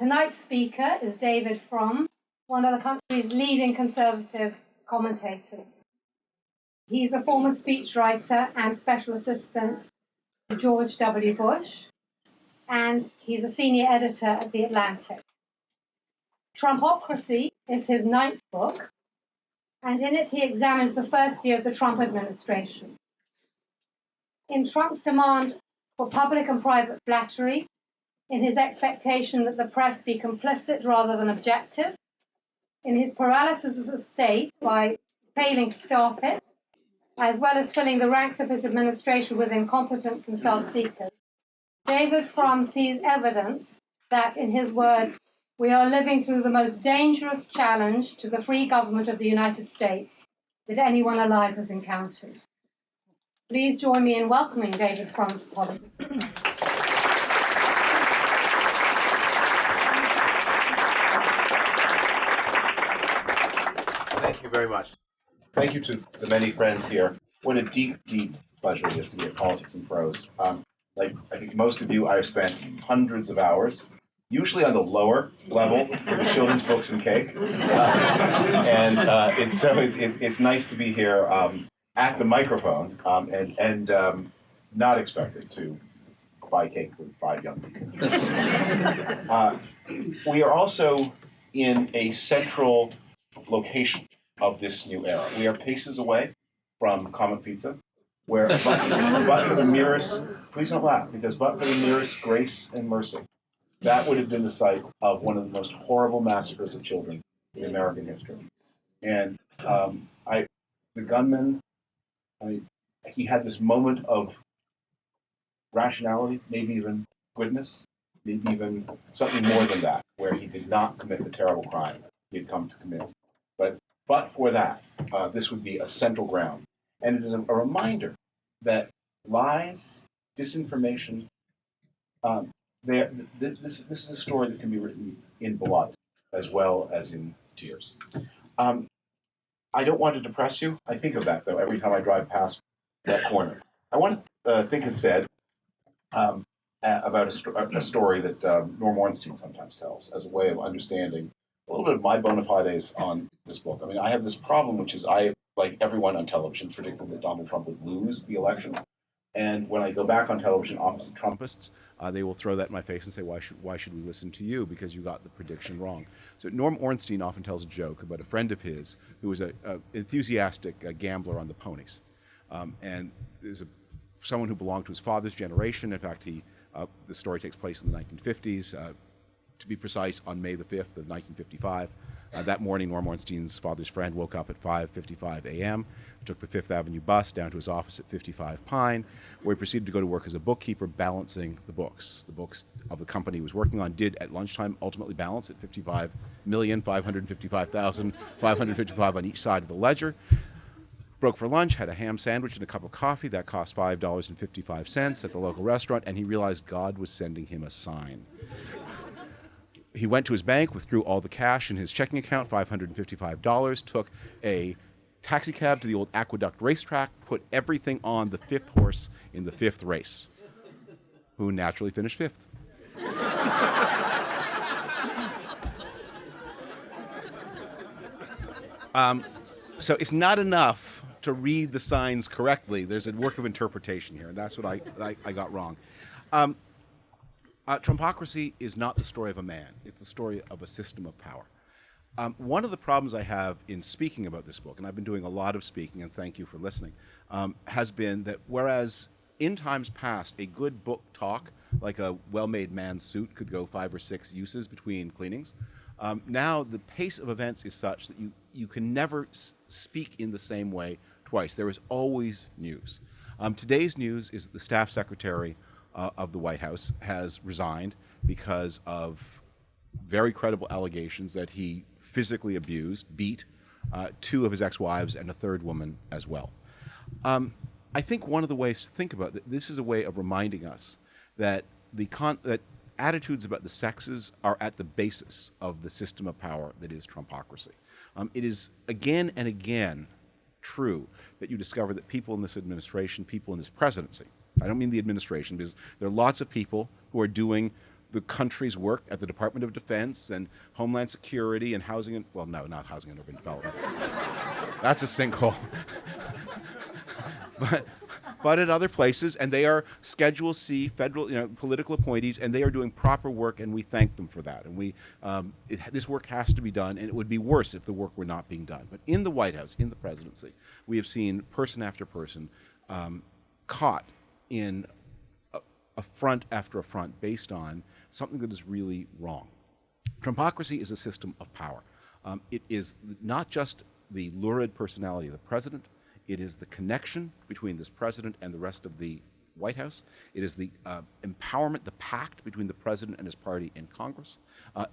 Tonight's speaker is David Frum, one of the country's leading conservative commentators. He's a former speechwriter and special assistant to George W. Bush, and he's a senior editor at The Atlantic. Trumpocracy is his 9th book, and in it he examines the first year of the Trump administration. In Trump's demand for public and private flattery, in his expectation that the press be complicit rather than objective, in his paralysis of the state by failing to staff it, as well as filling the ranks of his administration with incompetents and self-seekers, David Frum sees evidence that, in his words, we are living through the most dangerous challenge to the free government of the United States that anyone alive has encountered. Please join me in welcoming David Frum to Politics. Thank you very much. Thank you to the many friends here. What a deep, deep pleasure it is to be at Politics and Prose. Like I think most of you, I've spent hundreds of hours, usually on the lower level for the children's books and cake. It's nice to be here at the microphone and not expected to buy cake for 5 young people. We are also in a central location of this new era. We are paces away from Comet Pizza, where but for the merest, please don't laugh, because but for the merest grace and mercy, that would have been the site of one of the most horrible massacres of children in American history. And the gunman, he had this moment of rationality, maybe even goodness, maybe even something more than that, where he did not commit the terrible crime he had come to commit. But for that, this would be a central ground. And it is a reminder that lies, disinformation, this is a story that can be written in blood as well as in tears. I don't want to depress you. I think of that, though, every time I drive past that corner. I want to think instead about a story that Norm Ornstein sometimes tells as a way of understanding a little bit of my bona fides on this book. I mean, I have this problem, which is I, like everyone on television, predicted that Donald Trump would lose the election. And when I go back on television opposite Trumpists, they will throw that in my face and say, why should we listen to you? Because you got the prediction wrong. So Norm Ornstein often tells a joke about a friend of his who was an enthusiastic gambler on the ponies. And there's someone who belonged to his father's generation. In fact, the story takes place in the 1950s. To be precise, on May the 5th of 1955. That morning, Norm Ornstein's father's friend woke up at 5:55 a.m., took the Fifth Avenue bus down to his office at 55 Pine, where he proceeded to go to work as a bookkeeper balancing the books. The books of the company he was working on did, at lunchtime, ultimately balance at $55,555,555 on each side of the ledger. Broke for lunch, had a ham sandwich and a cup of coffee. That cost $5.55 at the local restaurant, and he realized God was sending him a sign. He went to his bank, withdrew all the cash in his checking account, $555, took a taxi cab to the old Aqueduct racetrack, put everything on the 5th horse in the 5th race, who naturally finished 5th. So it's not enough to read the signs correctly. There's a work of interpretation here, and that's what I got wrong. Trumpocracy is not the story of a man. It's the story of a system of power. One of the problems I have in speaking about this book, and I've been doing a lot of speaking, and thank you for listening, has been that whereas in times past a good book talk, like a well-made man's suit, could go 5 or 6 uses between cleanings, now the pace of events is such that you can never speak in the same way twice. There is always news. Today's news is that the staff secretary of the White House has resigned because of very credible allegations that he physically abused, beat 2 of his ex-wives and a 3rd woman as well. I think one of the ways to think about this is a way of reminding us that that attitudes about the sexes are at the basis of the system of power that is Trumpocracy. It is again and again true that you discover that people in this administration, people in this presidency, I don't mean the administration, because there are lots of people who are doing the country's work at the Department of Defense and Homeland Security and Housing and, well, no, not Housing and Urban Development. That's a sinkhole. but at other places, and they are Schedule C federal, political appointees, and they are doing proper work, and we thank them for that. And this work has to be done, and it would be worse if the work were not being done. But in the White House, in the presidency, we have seen person after person caught in affront after affront based on something that is really wrong. Trumpocracy is a system of power. It is not just the lurid personality of the president, it is the connection between this president and the rest of the White House. It is the empowerment, the pact between the president and his party in Congress.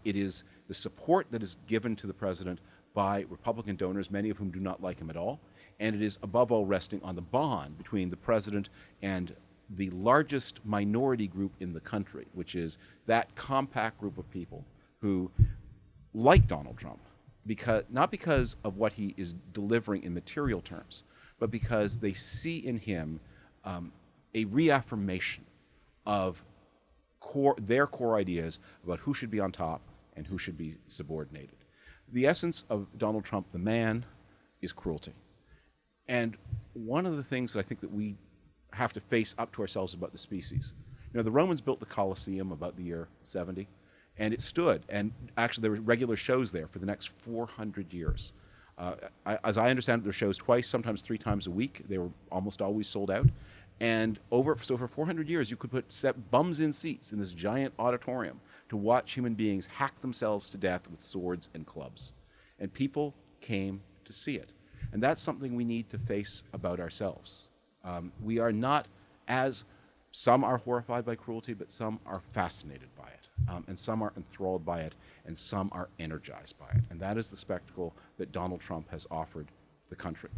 It is the support that is given to the president by Republican donors, many of whom do not like him at all. And it is above all resting on the bond between the president and the largest minority group in the country, which is that compact group of people who like Donald Trump, not because of what he is delivering in material terms, but because they see in him a reaffirmation of their core ideas about who should be on top and who should be subordinated. The essence of Donald Trump, the man, is cruelty. And one of the things that I think that we have to face up to ourselves about the species. The Romans built the Colosseum about the year 70, and it stood, and actually there were regular shows there for the next 400 years. As I understand it, there were shows twice, sometimes 3 times a week. They were almost always sold out. And so for 400 years, you could put bums in seats in this giant auditorium to watch human beings hack themselves to death with swords and clubs. And people came to see it. And that's something we need to face about ourselves. We are not some are horrified by cruelty, but some are fascinated by it, and some are enthralled by it, and some are energized by it. And that is the spectacle that Donald Trump has offered the country.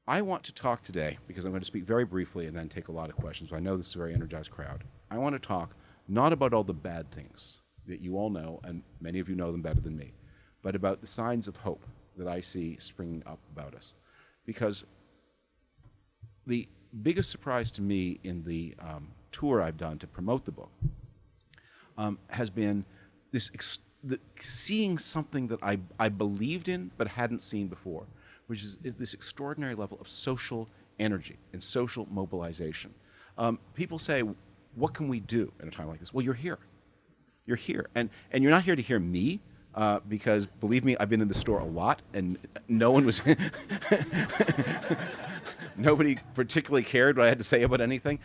I want to talk today, because I'm going to speak very briefly and then take a lot of questions, but I know this is a very energized crowd. I want to talk not about all the bad things that you all know, and many of you know them better than me, but about the signs of hope that I see springing up about us. Because the biggest surprise to me in the tour I've done to promote the book has been seeing something that I believed in but hadn't seen before, which is this extraordinary level of social energy and social mobilization. People say, what can we do at a time like this? Well, you're here. You're here. And you're not here to hear me, because believe me, I've been in the store a lot, and no one was... Nobody particularly cared what I had to say about anything.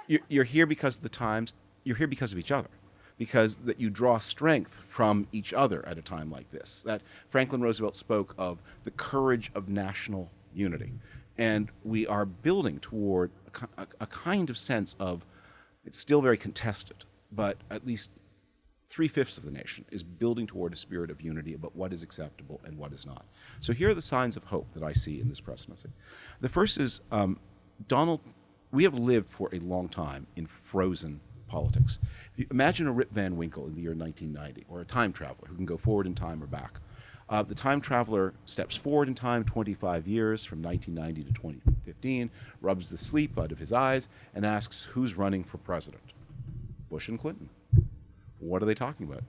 You're here because of the times. You're here because of each other, because that you draw strength from each other at a time like this. That Franklin Roosevelt spoke of the courage of national unity. And we are building toward a kind of sense of, it's still very contested, but at least 3/5 of the nation is building toward a spirit of unity about what is acceptable and what is not. So here are the signs of hope that I see in this presidency. The first is we have lived for a long time in frozen politics. If you imagine a Rip Van Winkle in the year 1990, or a time traveler who can go forward in time or back. The time traveler steps forward in time 25 years from 1990 to 2015, rubs the sleep out of his eyes, and asks, who's running for president? Bush and Clinton. What are they talking about?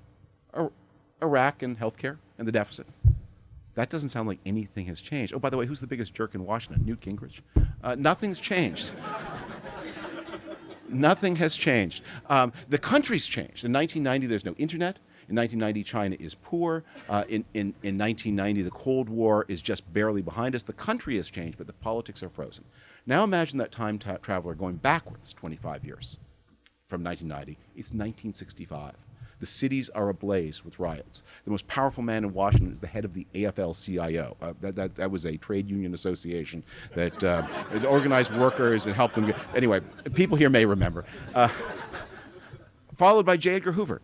Iraq and healthcare and the deficit. That doesn't sound like anything has changed. Oh, by the way, who's the biggest jerk in Washington? Newt Gingrich? Nothing's changed. Nothing has changed. The country's changed. In 1990, there's no internet. In 1990, China is poor. In 1990, the Cold War is just barely behind us. The country has changed, but the politics are frozen. Now imagine that time traveler going backwards 25 years. From 1990, it's 1965. The cities are ablaze with riots. The most powerful man in Washington is the head of the AFL-CIO. That was a trade union association that it organized workers and helped them. Anyway, people here may remember. Followed by J. Edgar Hoover.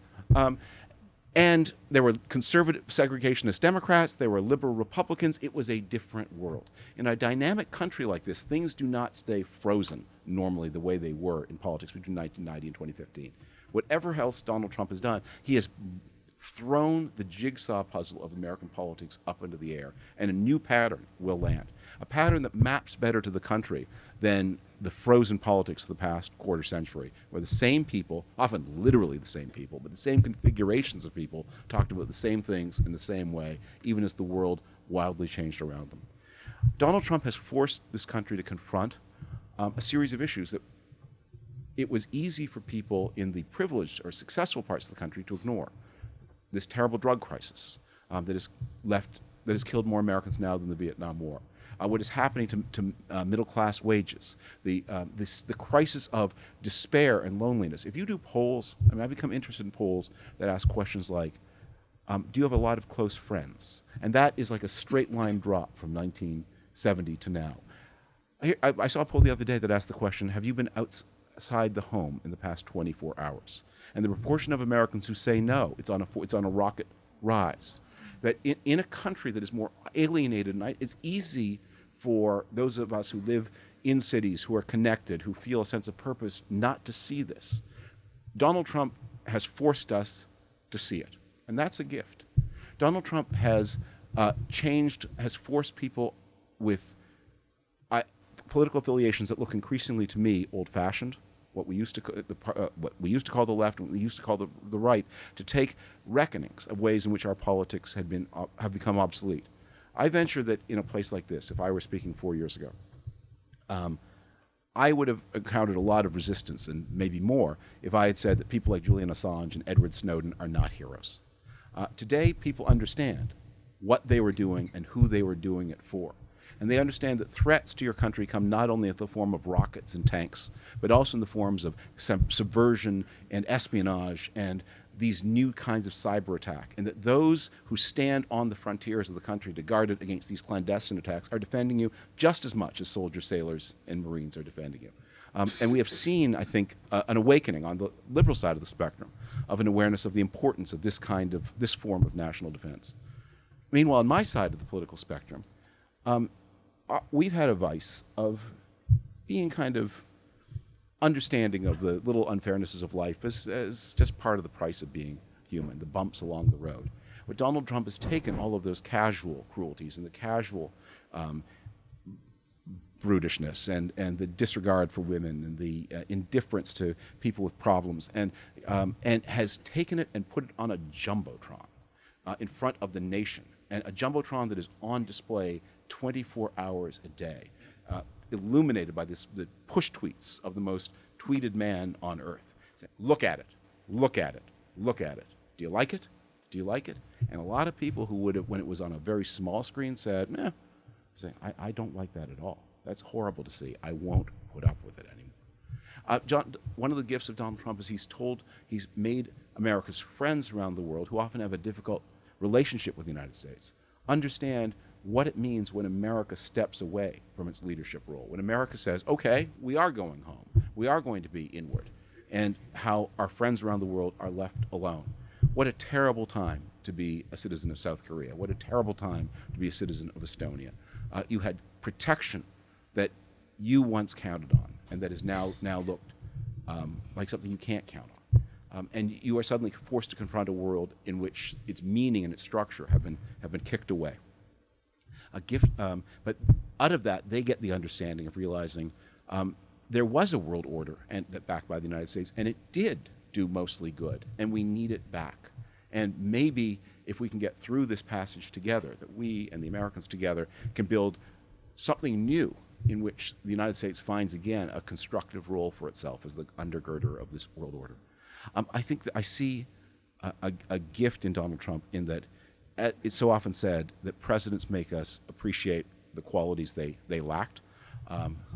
And there were conservative segregationist Democrats, there were liberal Republicans. It was a different world. In a dynamic country like this, things do not stay frozen normally the way they were in politics between 1990 and 2015. Whatever else Donald Trump has done, he has thrown the jigsaw puzzle of American politics up into the air, and a new pattern will land. A pattern that maps better to the country than the frozen politics of the past quarter century, where the same people, often literally the same people, but the same configurations of people, talked about the same things in the same way, even as the world wildly changed around them. Donald Trump has forced this country to confront a series of issues that it was easy for people in the privileged or successful parts of the country to ignore. This terrible drug crisis that has killed more Americans now than the Vietnam War. What is happening to middle-class wages, the crisis of despair and loneliness. If you do polls, I mean, I've become interested in polls that ask questions like, do you have a lot of close friends? And that is like a straight line drop from 1970 to now. I saw a poll the other day that asked the question, have you been outside the home in the past 24 hours? And the proportion of Americans who say no, it's on a rocket rise. That in a country that is more alienated, and it's easy for those of us who live in cities, who are connected, who feel a sense of purpose, not to see this. Donald Trump has forced us to see it, and that's a gift. Donald Trump has forced people with political affiliations that look increasingly to me old-fashioned, what we used to call the left, and what we used to call the right, to take reckonings of ways in which our politics have become obsolete. I venture that in a place like this, if I were speaking 4 years ago, I would have encountered a lot of resistance, and maybe more, if I had said that people like Julian Assange and Edward Snowden are not heroes. Today, people understand what they were doing and who they were doing it for. And they understand that threats to your country come not only in the form of rockets and tanks, but also in the forms of subversion and espionage and these new kinds of cyber attack. And that those who stand on the frontiers of the country to guard it against these clandestine attacks are defending you just as much as soldiers, sailors, and Marines are defending you. And we have seen, I think, an awakening on the liberal side of the spectrum of an awareness of the importance of this form of national defense. Meanwhile, on my side of the political spectrum, we've had a vice of being kind of understanding of the little unfairnesses of life as just part of the price of being human, the bumps along the road. But Donald Trump has taken all of those casual cruelties and the casual brutishness and the disregard for women and the indifference to people with problems and has taken it and put it on a jumbotron in front of the nation, and a jumbotron that is on display 24 hours a day, illuminated by the push tweets of the most tweeted man on earth. Saying, look at it, look at it, look at it. Do you like it? Do you like it? And a lot of people who would have, when it was on a very small screen, said, meh, saying, I don't like that at all. That's horrible to see. I won't put up with it anymore. One of the gifts of Donald Trump is he's made America's friends around the world, who often have a difficult relationship with the United States, understand what it means when America steps away from its leadership role. When America says, okay, we are going home, we are going to be inward, and how our friends around the world are left alone. What a terrible time to be a citizen of South Korea. What a terrible time to be a citizen of Estonia. You had protection that you once counted on, and that is now looked like something you can't count on. And you are suddenly forced to confront a world in which its meaning and its structure have been kicked away. A gift, but out of that, they get the understanding of realizing there was a world order that backed by the United States, and it did do mostly good, and we need it back. And maybe if we can get through this passage together, that we and the Americans together can build something new in which the United States finds again a constructive role for itself as the undergirder of this world order. I think that I see a gift in Donald Trump in that it's so often said that presidents make us appreciate the qualities they lacked. Barack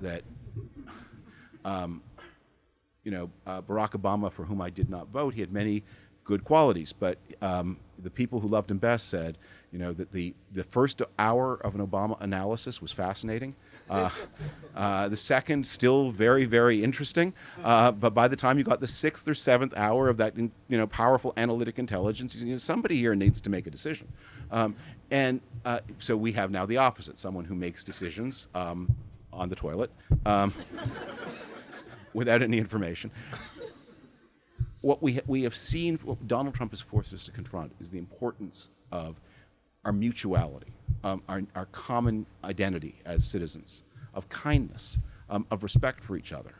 Obama, for whom I did not vote, he had many good qualities, but the people who loved him best said, that the first hour of an Obama analysis was fascinating. The second, still very, very interesting. But by the time you got the sixth or seventh hour of that, powerful analytic intelligence, somebody here needs to make a decision. So we have now the opposite: someone who makes decisions on the toilet without any information. what we have seen, what Donald Trump has forced us to confront is the importance of our mutuality, our common identity as citizens, of kindness, of respect for each other,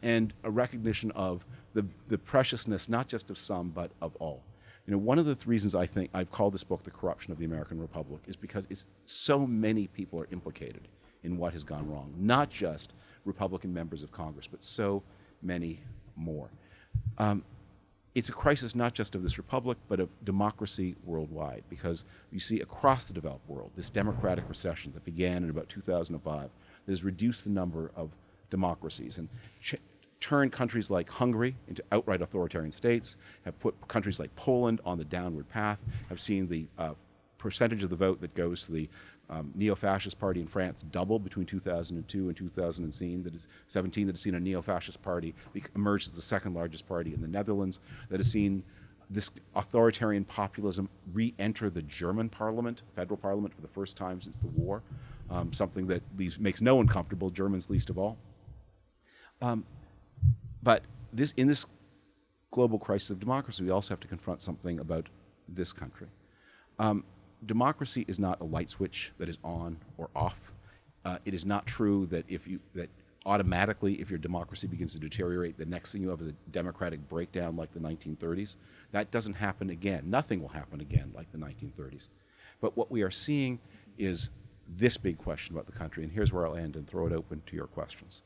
and a recognition of the preciousness not just of some but of all. You know, one of the reasons I think I've called this book "The Corruption of the American Republic" is because so many people are implicated in what has gone wrong, not just Republican members of Congress, but so many more. It's a crisis not just of this republic, but of democracy worldwide, because you see across the developed world this democratic recession that began in about 2005 that has reduced the number of democracies and turned countries like Hungary into outright authoritarian states, have put countries like Poland on the downward path, have seen the percentage of the vote that goes to the neo-fascist party in France double between 2002 and 2017. That has seen a neo-fascist party emerge as the second largest party in the Netherlands. That has seen this authoritarian populism re-enter the German parliament, federal parliament, for the first time since the war. Something that makes no one comfortable, Germans least of all. But in this global crisis of democracy, we also have to confront something about this country. Democracy is not a light switch that is on or off. It is not true that automatically, if your democracy begins to deteriorate, the next thing you have is a democratic breakdown like the 1930s. That doesn't happen again. Nothing will happen again like the 1930s. But what we are seeing is this big question about the country, and here's where I'll end and throw it open to your questions.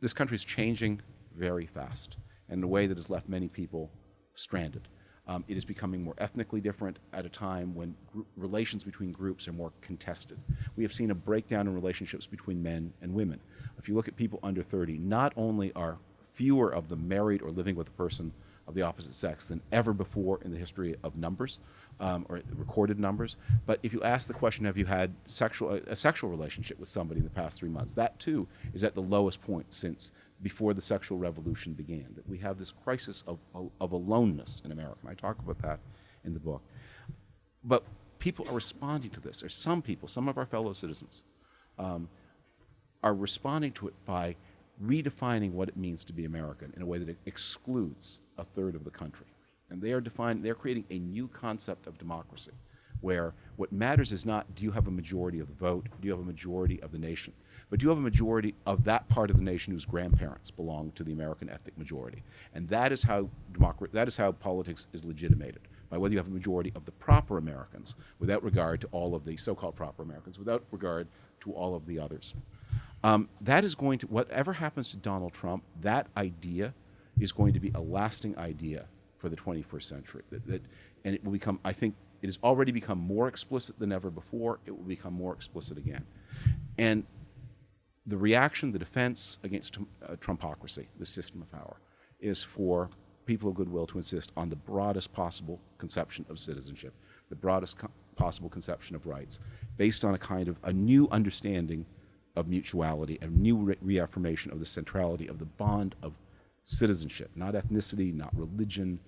This country is changing very fast in a way that has left many people stranded. It is becoming more ethnically different at a time when relations between groups are more contested. We have seen a breakdown in relationships between men and women. If you look at people under 30, not only are fewer of them married or living with a person of the opposite sex than ever before in the history of numbers, or recorded numbers, but if you ask the question, have you had a sexual relationship with somebody in the past 3 months, that too is at the lowest point since before the sexual revolution began. That we have this crisis of aloneness in America. I talk about that in the book. But people are responding to this, or some people, some of our fellow citizens, are responding to it by redefining what it means to be American in a way that it excludes a third of the country. And they're creating a new concept of democracy, where what matters is not, do you have a majority of the vote, do you have a majority of the nation, but do you have a majority of that part of the nation whose grandparents belong to the American ethnic majority. And that is how politics is legitimated, by whether you have a majority of the proper Americans, without regard to all of the so-called proper Americans, without regard to all of the others. That is going to, whatever happens to Donald Trump, that idea is going to be a lasting idea for the 21st century. And it will become, I think, it has already become more explicit than ever before. It will become more explicit again. And the reaction, the defense against Trumpocracy, the system of power, is for people of goodwill to insist on the broadest possible conception of citizenship, the broadest possible conception of rights, based on a new understanding of mutuality, a new reaffirmation of the centrality of the bond of citizenship, not ethnicity, not religion,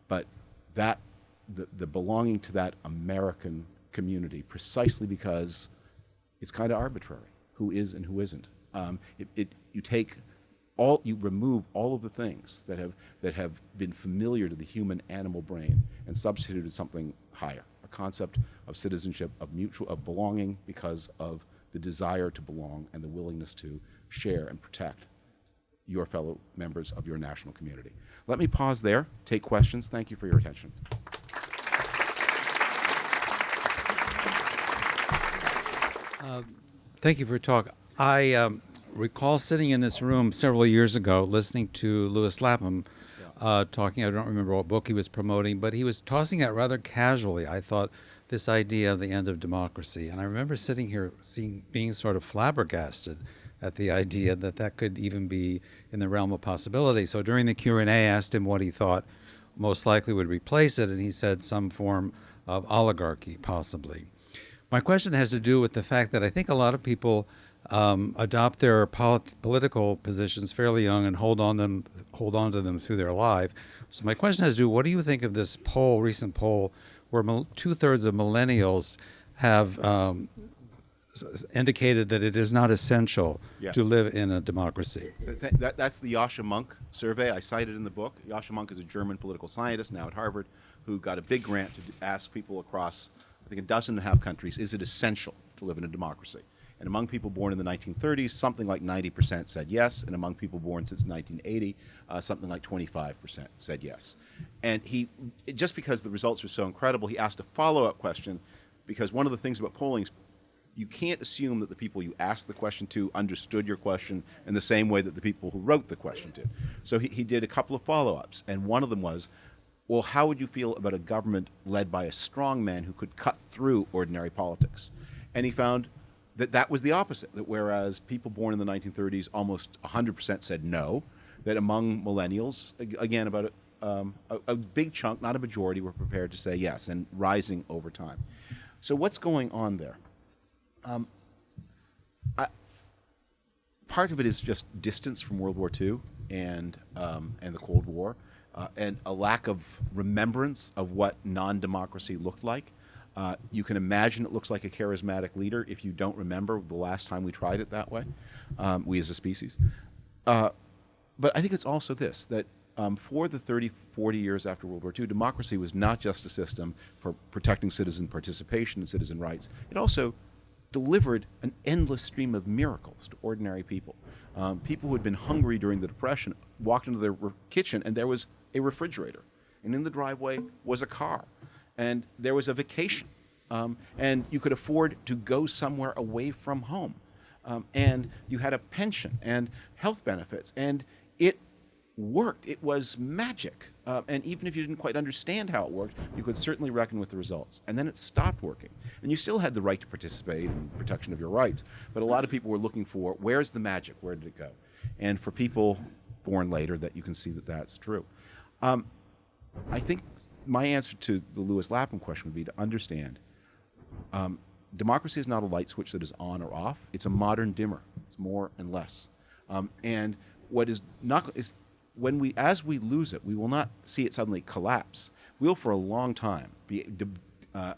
but the belonging to that American community, precisely because it's kind of arbitrary who is and who isn't. You remove all of the things that have been familiar to the human animal brain and substituted something higher, a concept of citizenship, of belonging because of the desire to belong and the willingness to share and protect your fellow members of your national community. Let me pause there, take questions. Thank you for your attention. Thank you for your talk. I recall sitting in this room several years ago listening to Lewis Lapham talking. I don't remember what book he was promoting, but he was tossing out rather casually, I thought, this idea of the end of democracy. And I remember sitting here being sort of flabbergasted at the idea that could even be in the realm of possibility. So during the Q&A, I asked him what he thought most likely would replace it, and he said some form of oligarchy, possibly. My question has to do with the fact that I think a lot of people adopt their political positions fairly young and hold on to them through their life. So my question has to do, what do you think of this recent poll, where 2/3 of millennials have indicated that it is not essential Yes. to live in a democracy. That's the Yasha Monk survey I cited in the book. Yasha Monk is a German political scientist now at Harvard who got a big grant to ask people across, I think, 12.5 countries, is it essential to live in a democracy? And among people born in the 1930s, something like 90% said yes, and among people born since 1980, something like 25% said yes. And just because the results were so incredible, he asked a follow-up question, because one of the things about polling is you can't assume that the people you asked the question to understood your question in the same way that the people who wrote the question did. So he did a couple of follow-ups, and one of them was, well, how would you feel about a government led by a strongman who could cut through ordinary politics? And he found that that was the opposite, that whereas people born in the 1930s, almost 100% said no, that among millennials, again, about a big chunk, not a majority, were prepared to say yes, and rising over time. So what's going on there? Part of it is just distance from World War II and the Cold War, and a lack of remembrance of what non-democracy looked like. You can imagine it looks like a charismatic leader if you don't remember the last time we tried it that way, we as a species. But I think it's also this, that for the 30, 40 years after World War II, democracy was not just a system for protecting citizen participation and citizen rights. It also delivered an endless stream of miracles to ordinary people. People who had been hungry during the Depression walked into their kitchen and there was a refrigerator. And in the driveway was a car. And there was a vacation. And you could afford to go somewhere away from home. And you had a pension and health benefits. And it worked. It was magic. And even if you didn't quite understand how it worked, you could certainly reckon with the results. And then it stopped working. And you still had the right to participate in protection of your rights. But a lot of people were looking for, where's the magic? Where did it go? And for people born later, that you can see that that's true. I think my answer to the Lewis Lapham question would be to understand democracy is not a light switch that is on or off. It's a modern dimmer. It's more and less. And what is not is as we lose it, we will not see it suddenly collapse. We'll for a long time be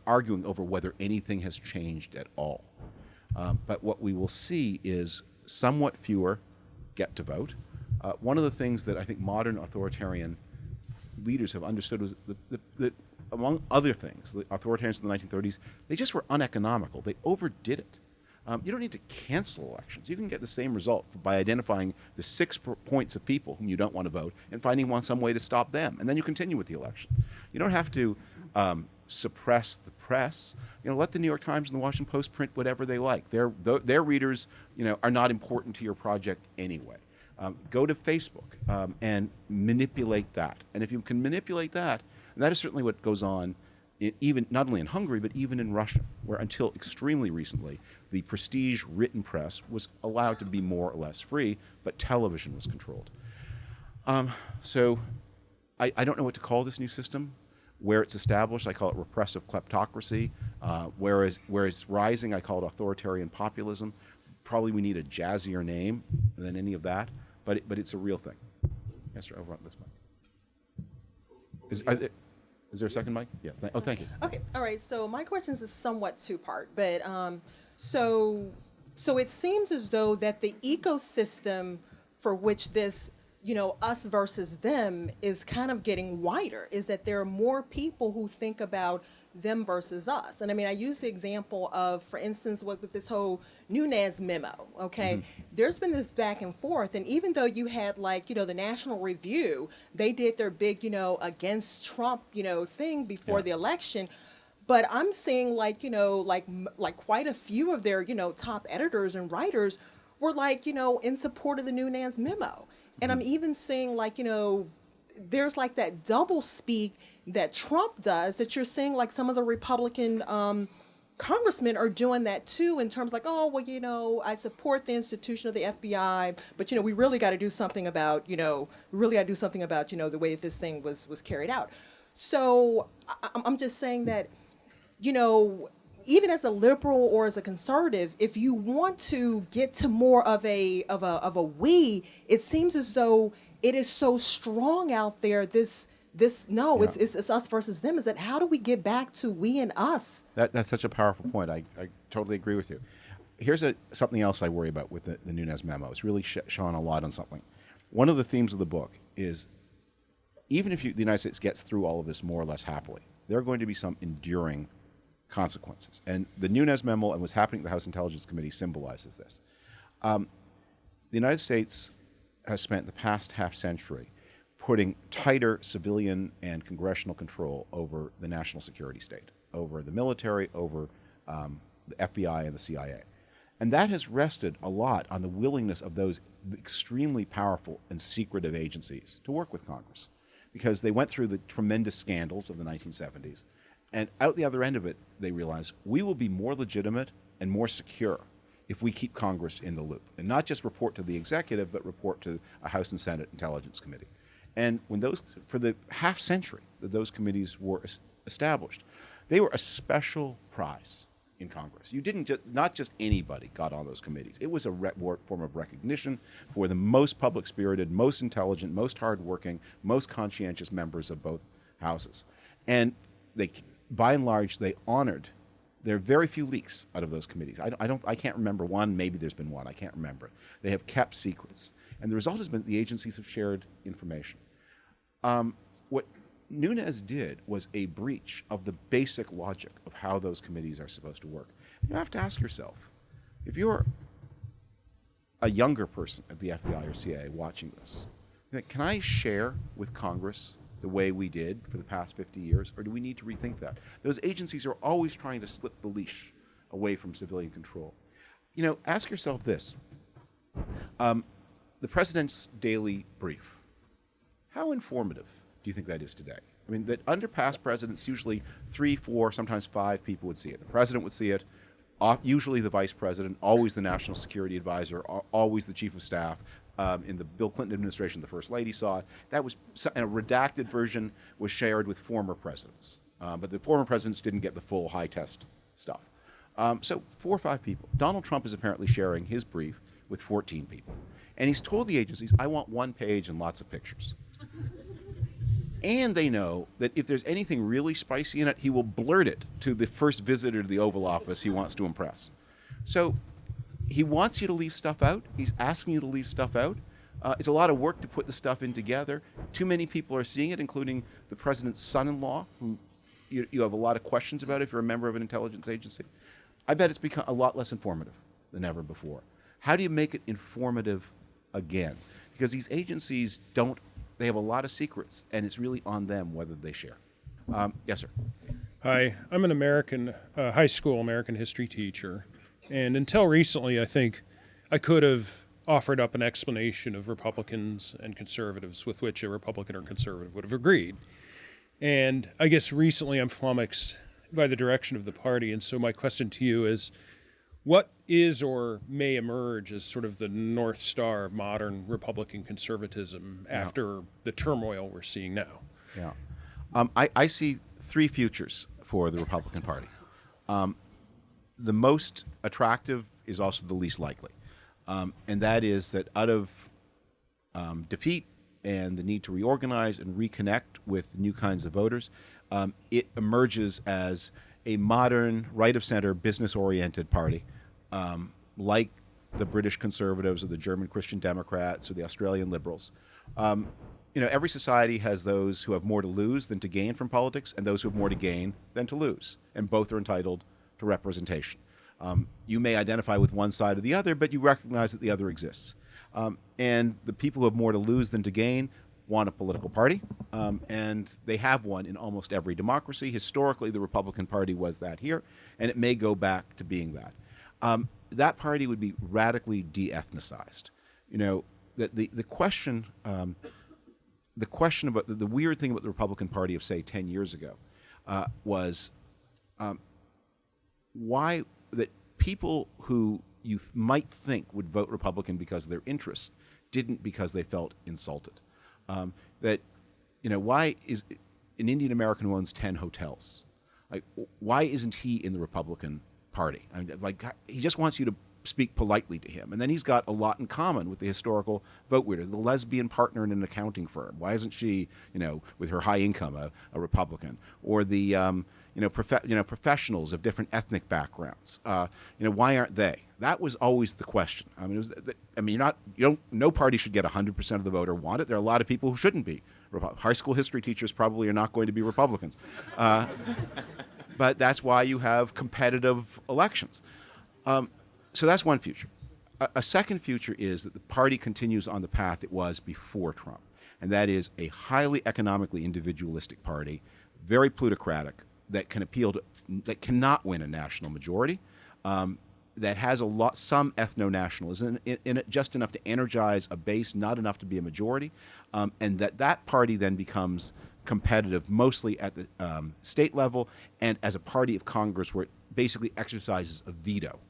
arguing over whether anything has changed at all. But what we will see is somewhat fewer get to vote. One of the things that I think modern authoritarian leaders have understood was that among other things, the authoritarians in the 1930s, they just were uneconomical. They overdid it. You don't need to cancel elections. You can get the same result by identifying the 6 points of people whom you don't want to vote and finding some way to stop them. And then you continue with the election. You don't have to suppress the press. Let the New York Times and the Washington Post print whatever they like. Their readers, are not important to your project anyway. Go to Facebook and manipulate that. And if you can manipulate that, and that is certainly what goes on even not only in Hungary, but even in Russia, where until extremely recently, the prestige written press was allowed to be more or less free, but television was controlled. So I don't know what to call this new system. Where it's established, I call it repressive kleptocracy. Whereas it's rising, I call it authoritarian populism. Probably we need a jazzier name than any of that, but it's a real thing. Yes, sir, over on this mic. Is there a second mic? Yes. Thank you. Okay. All right. So my question is somewhat two-part, but so it seems as though that the ecosystem for which this, us versus them is kind of getting wider. Is that there are more people who think about them versus us. And I mean, I use the example of, for instance, with this whole Nunes memo, okay? Mm-hmm. There's been this back and forth, and even though you had the National Review, they did their big, against Trump, thing before the election, but I'm seeing like quite a few of their, top editors and writers were in support of the Nunes memo. And I'm even seeing there's that double speak that Trump does, that you're seeing some of the Republican congressmen are doing that too, in terms I support the institution of the FBI, but we really got to do something about the way that this thing was carried out. So I'm just saying that even as a liberal or as a conservative, if you want to get to more of a we, it seems as though it is so strong out there. It's us versus them. Is that how do we get back to we and us? That's such a powerful point. I totally agree with you. here's something else I worry about with the Nunes memo. It's really shone a lot on something. One of the themes of the book is, even if the United States gets through all of this more or less happily, there are going to be some enduring consequences. And the Nunes memo and what's happening at the House Intelligence Committee symbolizes this. The United States has spent the past half century putting tighter civilian and congressional control over the national security state, over the military, over the FBI and the CIA. And that has rested a lot on the willingness of those extremely powerful and secretive agencies to work with Congress, because they went through the tremendous scandals of the 1970s. And out the other end of it, they realized we will be more legitimate and more secure if we keep Congress in the loop, and not just report to the executive, but report to a House and Senate Intelligence Committee. And when for the half century that those committees were established, they were a special prize in Congress. You didn't not just anybody got on those committees. It was a form of recognition for the most public-spirited, most intelligent, most hardworking, most conscientious members of both houses. And they, by and large, they honored. There are very few leaks out of those committees. I can't remember one. Maybe there's been one. I can't remember. They have kept secrets, and the result has been the agencies have shared information. What Nunes did was a breach of the basic logic of how those committees are supposed to work. You have to ask yourself, if you're a younger person at the FBI or CIA watching this, can I share with Congress the way we did for the past 50 years, or do we need to rethink that? Those agencies are always trying to slip the leash away from civilian control. You know, ask yourself this. The president's daily brief, how informative do you think that is today? I mean, that under past presidents, usually 3, 4, sometimes 5 people would see it. The president would see it, usually the vice president, always the national security advisor, always the chief of staff. In the Bill Clinton administration, the first lady saw it. That was, and a redacted version was shared with former presidents. But the former presidents didn't get the full high test stuff. So 4 or 5 people. Donald Trump is apparently sharing his brief with 14 people. And he's told the agencies, I want 1 page and lots of pictures. And they know that if there's anything really spicy in it, he will blurt it to the first visitor to the Oval Office he wants to impress. So he wants you to leave stuff out. He's asking you to leave stuff out. It's a lot of work to put the stuff in together. Too many people are seeing it, including the president's son-in-law, who you have a lot of questions about if you're a member of an intelligence agency. I bet it's become a lot less informative than ever before. How do you make it informative again? Because these agencies they have a lot of secrets, and it's really on them whether they share. Yes, sir. Hi, I'm an American, high school American history teacher. And until recently, I think I could have offered up an explanation of Republicans and conservatives with which a Republican or conservative would have agreed. And I guess recently I'm flummoxed by the direction of the party. And so my question to you is, what is or may emerge as sort of the North Star of modern Republican conservatism after the turmoil we're seeing now? Yeah. I see 3 futures for the Republican Party. The most attractive is also the least likely. And that is that out of defeat and the need to reorganize and reconnect with new kinds of voters, it emerges as a modern, right-of-center, business-oriented party, like the British Conservatives or the German Christian Democrats or the Australian Liberals. Every society has those who have more to lose than to gain from politics and those who have more to gain than to lose, and both are entitled to representation. You may identify with one side or the other, but you recognize that the other exists. And the people who have more to lose than to gain want a political party, and they have one in almost every democracy. Historically, the Republican Party was that here, and it may go back to being that. That party would be radically de-ethnicized. The question about the weird thing about the Republican Party of, say, 10 years ago was why that people who you might think would vote Republican because of their interests didn't because they felt insulted. Why is an Indian American who owns 10 hotels, why isn't he in the Republican Party? I mean, he just wants you to speak politely to him. And then he's got a lot in common with the historical vote winner, the lesbian partner in an accounting firm. Why isn't she, with her high income, a Republican? Or the, professionals of different ethnic backgrounds. Why aren't they? That was always the question. I mean, no party should get 100% of the vote or want it. There are a lot of people who shouldn't be. High school history teachers probably are not going to be Republicans. But that's why you have competitive elections. So that's one future. A second future is that the party continues on the path it was before Trump, and that is a highly economically individualistic party, very plutocratic, that cannot win a national majority, that has some ethno-nationalism in it, just enough to energize a base, not enough to be a majority, and that party then becomes competitive mostly at the state level and as a party of Congress where it basically exercises a veto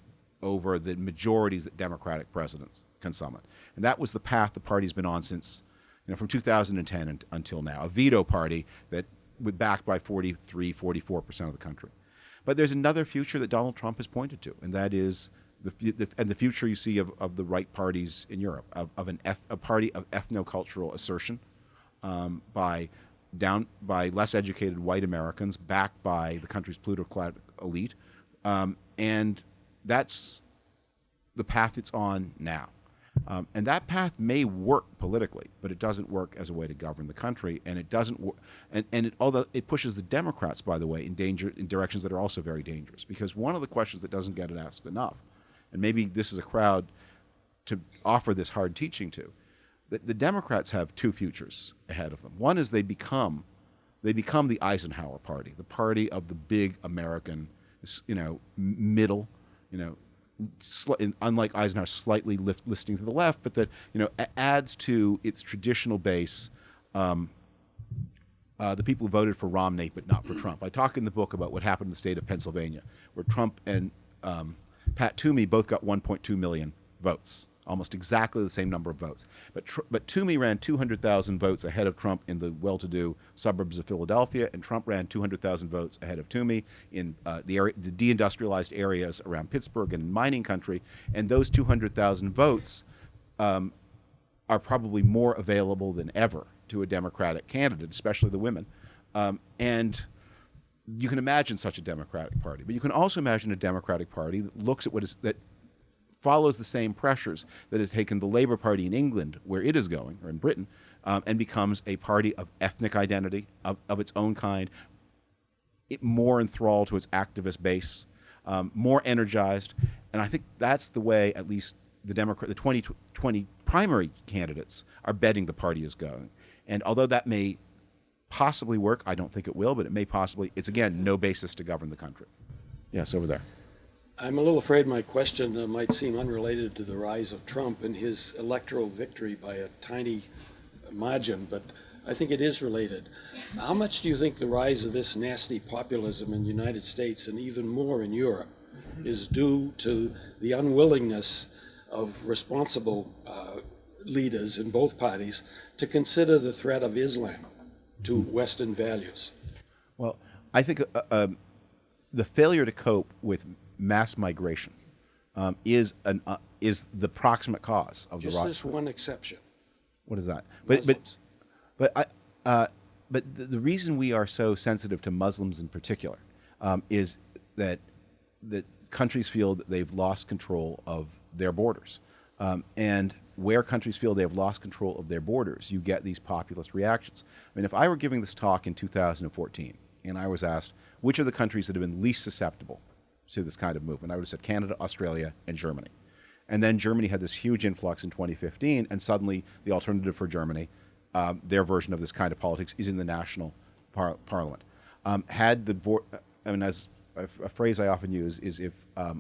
over the majorities that Democratic presidents can summon. And that was the path the party's been on since, from 2010 until now, a veto party that was backed by 43, 44% of the country. But there's another future that Donald Trump has pointed to, and that is the future you see of the right parties in Europe, of a party of ethnocultural assertion by less educated white Americans, backed by the country's plutocratic elite, and that's the path it's on now. And that path may work politically, but it doesn't work as a way to govern the country, and it doesn't work. Although it pushes the Democrats, by the way, in directions that are also very dangerous. Because one of the questions that doesn't get asked enough, and maybe this is a crowd to offer this hard teaching to, that the Democrats have two futures ahead of them. One is they become the Eisenhower party, the party of the big American, middle, unlike Eisenhower, slightly listing to the left, but that adds to its traditional base the people who voted for Romney but not for Trump. I talk in the book about what happened in the state of Pennsylvania, where Trump and Pat Toomey both got 1.2 million votes, almost exactly the same number of votes. But Toomey ran 200,000 votes ahead of Trump in the well-to-do suburbs of Philadelphia, and Trump ran 200,000 votes ahead of Toomey in the deindustrialized areas around Pittsburgh and in mining country. And those 200,000 votes are probably more available than ever to a Democratic candidate, especially the women. And you can imagine such a Democratic Party, but you can also imagine a Democratic Party that looks at that follows the same pressures that have taken the Labour Party in England, where it is going, or in Britain, and becomes a party of ethnic identity, of its own kind, more enthralled to its activist base, more energized. And I think that's the way, at least the 2020 primary candidates are betting the party is going. And although that may possibly work, I don't think it will, but it may possibly, it's again, no basis to govern the country. Yes, over there. I'm a little afraid my question might seem unrelated to the rise of Trump and his electoral victory by a tiny margin, but I think it is related. How much do you think the rise of this nasty populism in the United States and even more in Europe is due to the unwillingness of responsible leaders in both parties to consider the threat of Islam to Western values? Well, I think the failure to cope with mass migration is the proximate cause of the rise. Just this one exception. What is that? Muslims. But the reason we are so sensitive to Muslims in particular is that countries feel that they've lost control of their borders, and where countries feel they have lost control of their borders, you get these populist reactions. I mean, if I were giving this talk in 2014 and I was asked which are the countries that have been least susceptible to this kind of movement, I would have said Canada, Australia, and Germany. And then Germany had this huge influx in 2015, and suddenly the alternative for Germany, their version of this kind of politics, is in the national parliament. As a phrase I often use is, if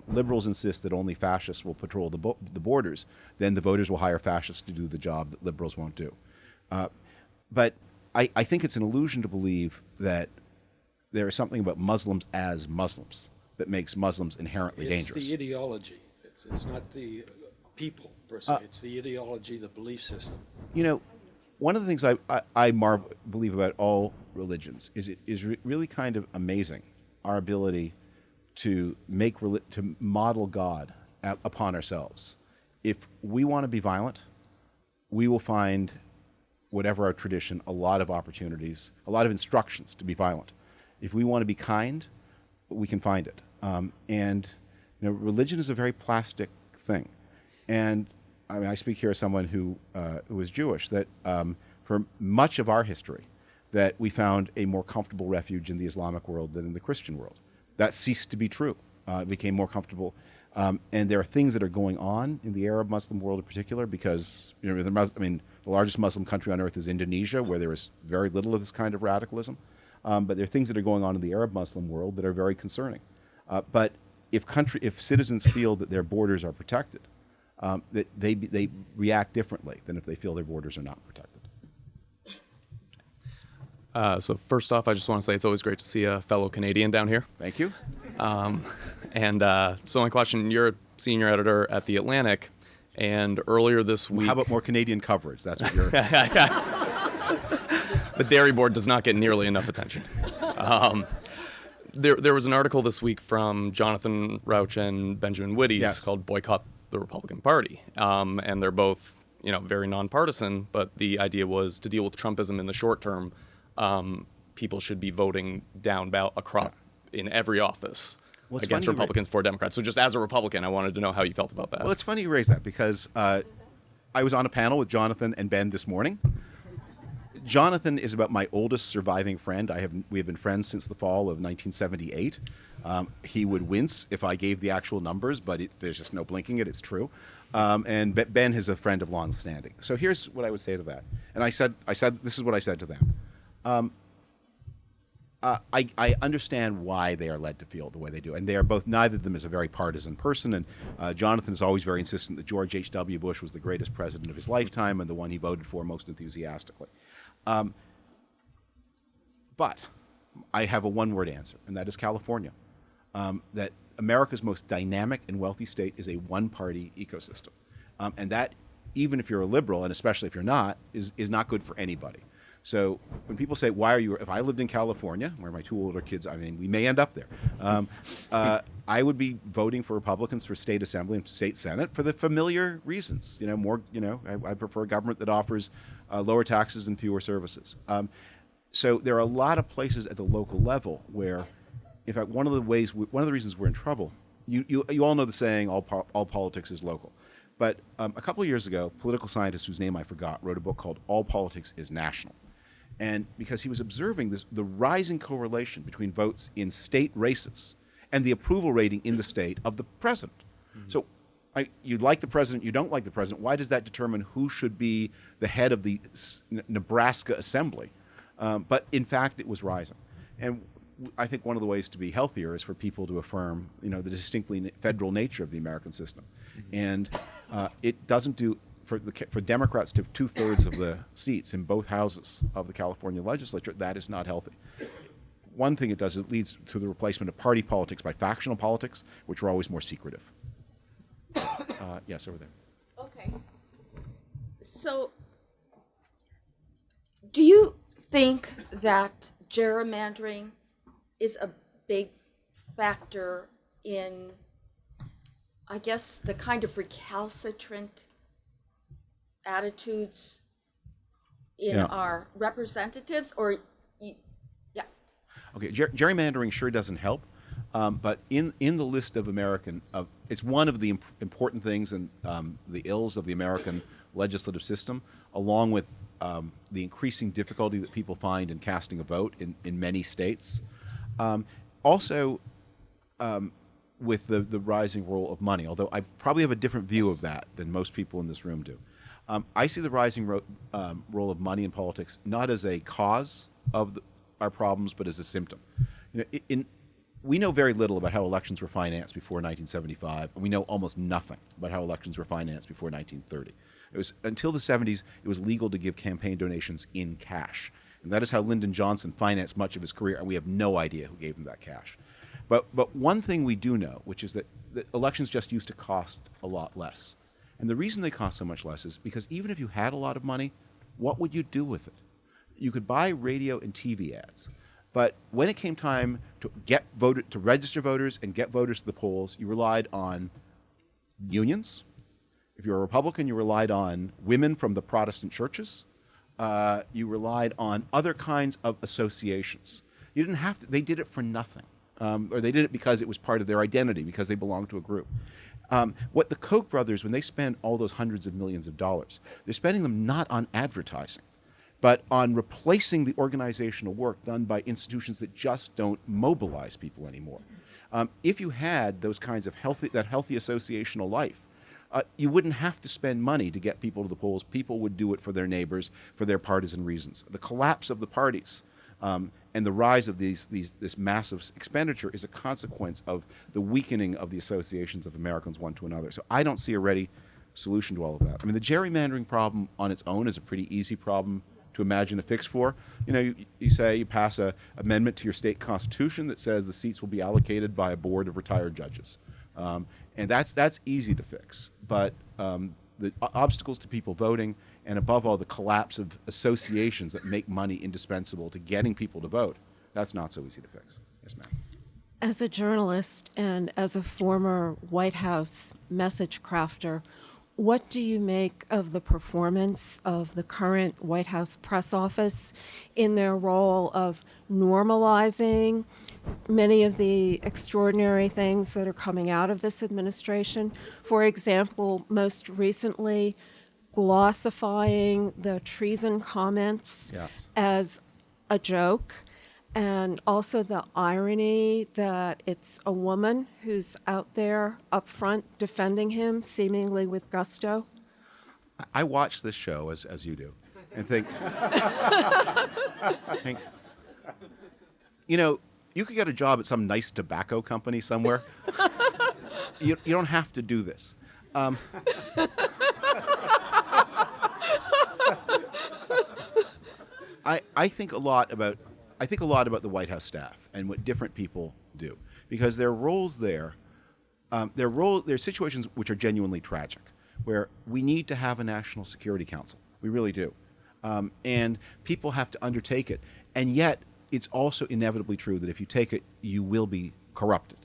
liberals insist that only fascists will patrol the borders, then the voters will hire fascists to do the job that liberals won't do. But I think it's an illusion to believe that there is something about Muslims as Muslims that makes Muslims inherently dangerous. It's the ideology. It's not the people per se. It's the ideology, the belief system. One of the things I believe about all religions is it is really kind of amazing, our ability to model God upon ourselves. If we want to be violent, we will find, whatever our tradition, a lot of opportunities, a lot of instructions to be violent. If we want to be kind, we can find it. And religion is a very plastic thing. And I mean, I speak here as someone who is Jewish, that for much of our history, that we found a more comfortable refuge in the Islamic world than in the Christian world. That ceased to be true. It became more comfortable. And there are things that are going on in the Arab Muslim world in particular, because the largest Muslim country on earth is Indonesia, where there is very little of this kind of radicalism. But there are things that are going on in the Arab Muslim world that are very concerning. But if citizens feel that their borders are protected, that they react differently than if they feel their borders are not protected. So first off, I just want to say it's always great to see a fellow Canadian down here. Thank you. So my question, you're a senior editor at The Atlantic, and earlier this week... How about more Canadian coverage? That's what you're... The Dairy Board does not get nearly enough attention. There was an article this week from Jonathan Rauch and Benjamin Wittes Yes. called Boycott the Republican Party. And they're both, very nonpartisan, but the idea was to deal with Trumpism in the short term, people should be voting down ballot across in every office against Republicans for Democrats. So just as a Republican, I wanted to know how you felt about that. Well, it's funny you raise that, because I was on a panel with Jonathan and Ben this morning. Jonathan is about my oldest surviving friend. We have been friends since the fall of 1978. He would wince if I gave the actual numbers, but there's just no blinking it. It's true. And Ben is a friend of long standing. So here's what I would say to that. And I said this is what I said to them. I understand why they are led to feel the way they do, and they are both. Neither of them is a very partisan person, and Jonathan is always very insistent that George H.W. Bush was the greatest president of his lifetime and the one he voted for most enthusiastically. But I have a one-word answer, and that is California. That America's most dynamic and wealthy state is a one-party ecosystem, and that, even if you're a liberal, and especially if you're not, is not good for anybody. So when people say, why are you, if I lived in California, where my two older kids, we may end up there, I would be voting for Republicans for state assembly and state senate for the familiar reasons. I prefer a government that offers lower taxes and fewer services. So there are a lot of places at the local level where, in fact, one of the reasons we're in trouble, you all know the saying, all politics is local. But a couple of years ago, a political scientist whose name I forgot wrote a book called All Politics is National. And because he was observing the rising correlation between votes in state races and the approval rating in the state of the president. Mm-hmm. So you like the president, you don't like the president. Why does that determine who should be the head of the Nebraska Assembly? But in fact, it was rising. And I think one of the ways to be healthier is for people to affirm, the distinctly federal nature of the American system. Mm-hmm. And it doesn't do... For Democrats to have 2/3 of the seats in both houses of the California legislature, that is not healthy. One thing it does, it leads to the replacement of party politics by factional politics, which are always more secretive. Yes, over there. Okay. So, do you think that gerrymandering is a big factor in, I guess, the kind of recalcitrant attitudes in our representatives, or yeah? Okay, gerrymandering sure doesn't help, but in the list of it's one of the important things and the ills of the American legislative system, along with the increasing difficulty that people find in casting a vote in many states. Also, with the rising role of money, although I probably have a different view of that than most people in this room do. I see the rising role of money in politics not as a cause of our problems, but as a symptom. We know very little about how elections were financed before 1975, and we know almost nothing about how elections were financed before 1930. It was until the 70s it was legal to give campaign donations in cash, and that is how Lyndon Johnson financed much of his career, and we have no idea who gave him that cash. But one thing we do know, which is that elections just used to cost a lot less. And the reason they cost so much less is because even if you had a lot of money, what would you do with it? You could buy radio and TV ads. But when it came time to register voters and get voters to the polls, you relied on unions. If you were a Republican, you relied on women from the Protestant churches. You relied on other kinds of associations. You didn't have to, they did it for nothing. or they did it because it was part of their identity, because they belonged to a group. What the Koch brothers, when they spend all those hundreds of millions of dollars, they're spending them not on advertising, but on replacing the organizational work done by institutions that just don't mobilize people anymore. If you had those kinds of healthy associational life, you wouldn't have to spend money to get people to the polls. People would do it for their neighbors, for their partisan reasons. The collapse of the parties and the rise of this massive expenditure is a consequence of the weakening of the associations of Americans one to another. So I don't see a ready solution to all of that. I mean, the gerrymandering problem on its own is a pretty easy problem to imagine a fix for. You know, you say you pass an amendment to your state constitution that says the seats will be allocated by a board of retired judges. And that's easy to fix. But the obstacles to people voting, and above all, the collapse of associations that make money indispensable to getting people to vote, that's not so easy to fix. Yes, ma'am. As a journalist and as a former White House message crafter, what do you make of the performance of the current White House press office in their role of normalizing many of the extraordinary things that are coming out of this administration? For example, most recently, glossifying the treason comments as a joke, and also the irony that it's a woman who's out there up front defending him, seemingly with gusto. I watch this show, as you do, and think, you know, you could get a job at some nice tobacco company somewhere. You don't have to do this. I think a lot about the White House staff and what different people do, because their roles there, there are situations which are genuinely tragic, where we need to have a national security council. We really do. And people have to undertake it. And yet, it's also inevitably true that if you take it, you will be corrupted.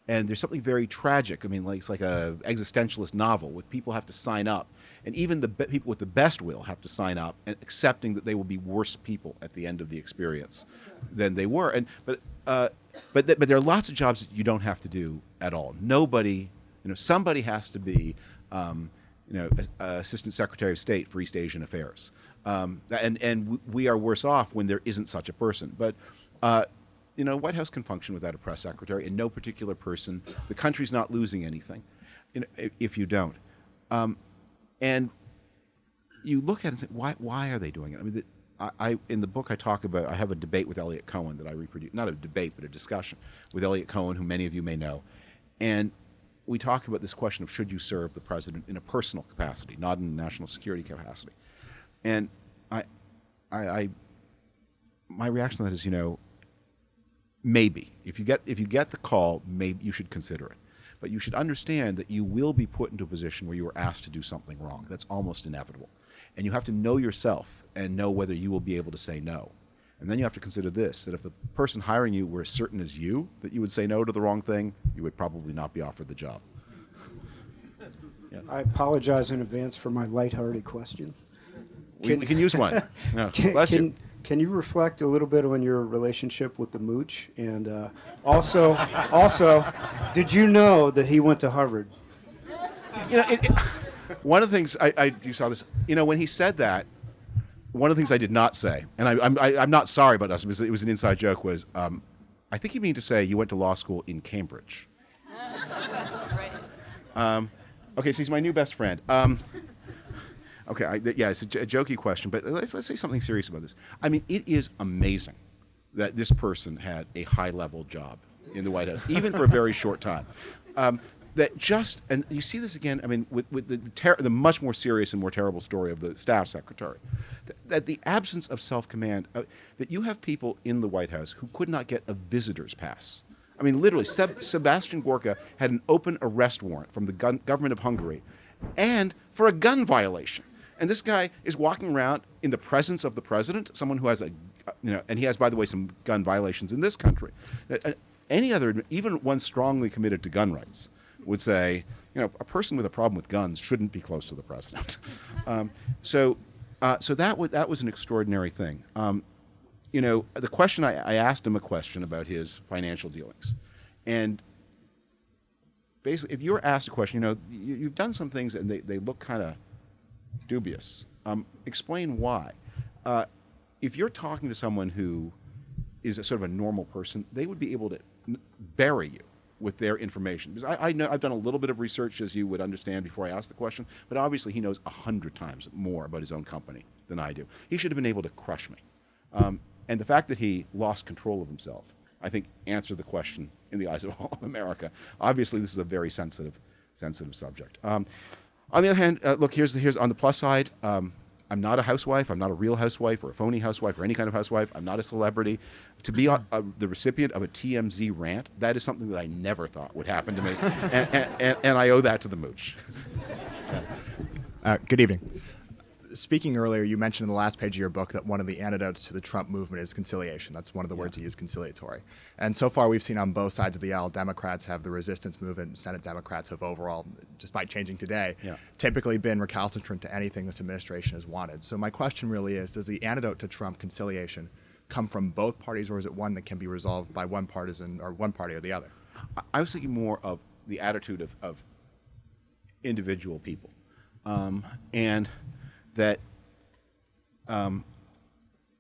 And there's something very tragic. I mean, it's like a existentialist novel with people have to sign up. And even the people with the best will have to sign up, and accepting that they will be worse people at the end of the experience than they were. But there are lots of jobs that you don't have to do at all. Nobody, somebody has to be, Assistant Secretary of State for East Asian Affairs. And we are worse off when there isn't such a person. But White House can function without a press secretary, and no particular person. The country's not losing anything, if you don't. And you look at it and say, why are they doing it? I mean, I in the book I have a debate with Elliot Cohen that I reproduce, not a debate, but a discussion with Elliot Cohen, who many of you may know. And we talk about this question of should you serve the president in a personal capacity, not in a national security capacity. And my reaction to that is, maybe if you get the call, maybe you should consider it. But you should understand that you will be put into a position where you are asked to do something wrong. That's almost inevitable. And you have to know yourself and know whether you will be able to say no. And then you have to consider this, that if the person hiring you were as certain as you that you would say no to the wrong thing, you would probably not be offered the job. Yes. I apologize in advance for my lighthearted question. We can use one. No, bless you. Can you reflect a little bit on your relationship with the Mooch? And also, did you know that he went to Harvard? One of the things you saw this. When he said that, one of the things I did not say, and I'm not sorry about us because it was an inside joke. Was I think you mean to say you went to law school in Cambridge? Okay, so he's my new best friend. Okay, it's a jokey question, but let's say something serious about this. I mean, it is amazing that this person had a high-level job in the White House, even for a very short time. And you see this again, I mean, with the much more serious and more terrible story of the staff secretary, that the absence of self-command, that you have people in the White House who could not get a visitor's pass. I mean, literally, Sebastian Gorka had an open arrest warrant from the government of Hungary, and for a gun violation. And this guy is walking around in the presence of the president, someone who has and he has, by the way, some gun violations in this country. Any other, even one strongly committed to gun rights, would say, a person with a problem with guns shouldn't be close to the president. So that was an extraordinary thing. The question I asked him a question about his financial dealings, And basically, if you're asked a question, you've done some things and they look kind of dubious. Explain why. If you're talking to someone who is a sort of a normal person, they would be able to bury you with their information. Because I know I've done a little bit of research, as you would understand, before I asked the question, but obviously he knows 100 times more about his own company than I do. He should have been able to crush me. And the fact that he lost control of himself, I think, answered the question in the eyes of all of America. Obviously, this is a very sensitive subject. On the other hand, look, here's on the plus side. I'm not a housewife. I'm not a real housewife or a phony housewife or any kind of housewife. I'm not a celebrity. To be the recipient of a TMZ rant, that is something that I never thought would happen to me. and I owe that to the Mooch. Good evening. Speaking earlier, you mentioned in the last page of your book that one of the antidotes to the Trump movement is conciliation. That's one of the words you use, conciliatory. And so far, we've seen on both sides of the aisle, Democrats have the resistance movement, Senate Democrats have overall, despite changing today, typically been recalcitrant to anything this administration has wanted. So my question really is, does the antidote to Trump, conciliation, come from both parties, or is it one that can be resolved by one partisan or one party or the other? I was thinking more of the attitude of individual people. And that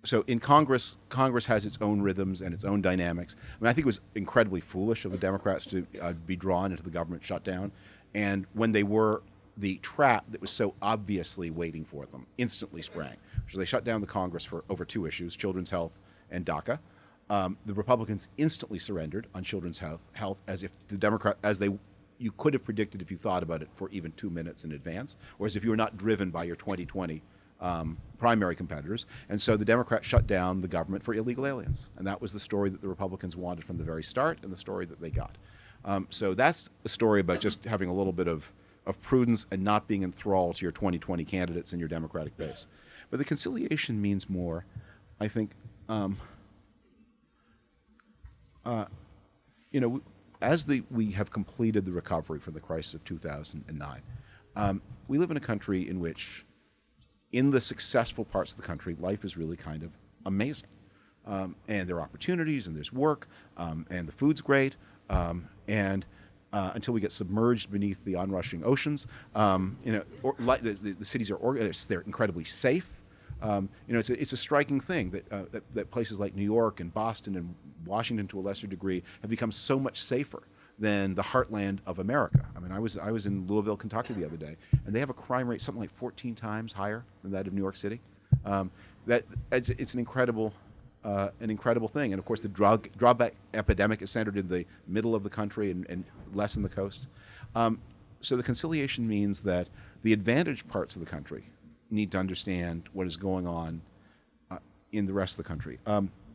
so in Congress has its own rhythms and its own dynamics. I mean, I think it was incredibly foolish of the Democrats to be drawn into the government shutdown, and when they were, the trap that was so obviously waiting for them instantly sprang. So they shut down the Congress for over two issues: children's health and DACA. The Republicans instantly surrendered on children's health, as if the Democrat, you could have predicted if you thought about it for even 2 minutes in advance, or as if you were not driven by your 2020 primary competitors. And so the Democrats shut down the government for illegal aliens. And that was the story that the Republicans wanted from the very start, and the story that they got. So that's a story about just having a little bit of prudence and not being enthralled to your 2020 candidates and your Democratic base. But the conciliation means more, I think, as we have completed the recovery from the crisis of 2009, we live in a country in which, in the successful parts of the country, life is really kind of amazing. And there are opportunities, and there's work, and the food's great, and until we get submerged beneath the onrushing oceans, the cities are organized, they're incredibly safe. It's a striking thing that places like New York and Boston and Washington, to a lesser degree, have become so much safer than the heartland of America. I mean, I was in Louisville, Kentucky the other day, and they have a crime rate something like 14 times higher than that of New York City. It's an incredible thing. And of course, the drug epidemic is centered in the middle of the country and less in the coast. So the conciliation means that the advantaged parts of the country need to understand what is going on in the rest of the country.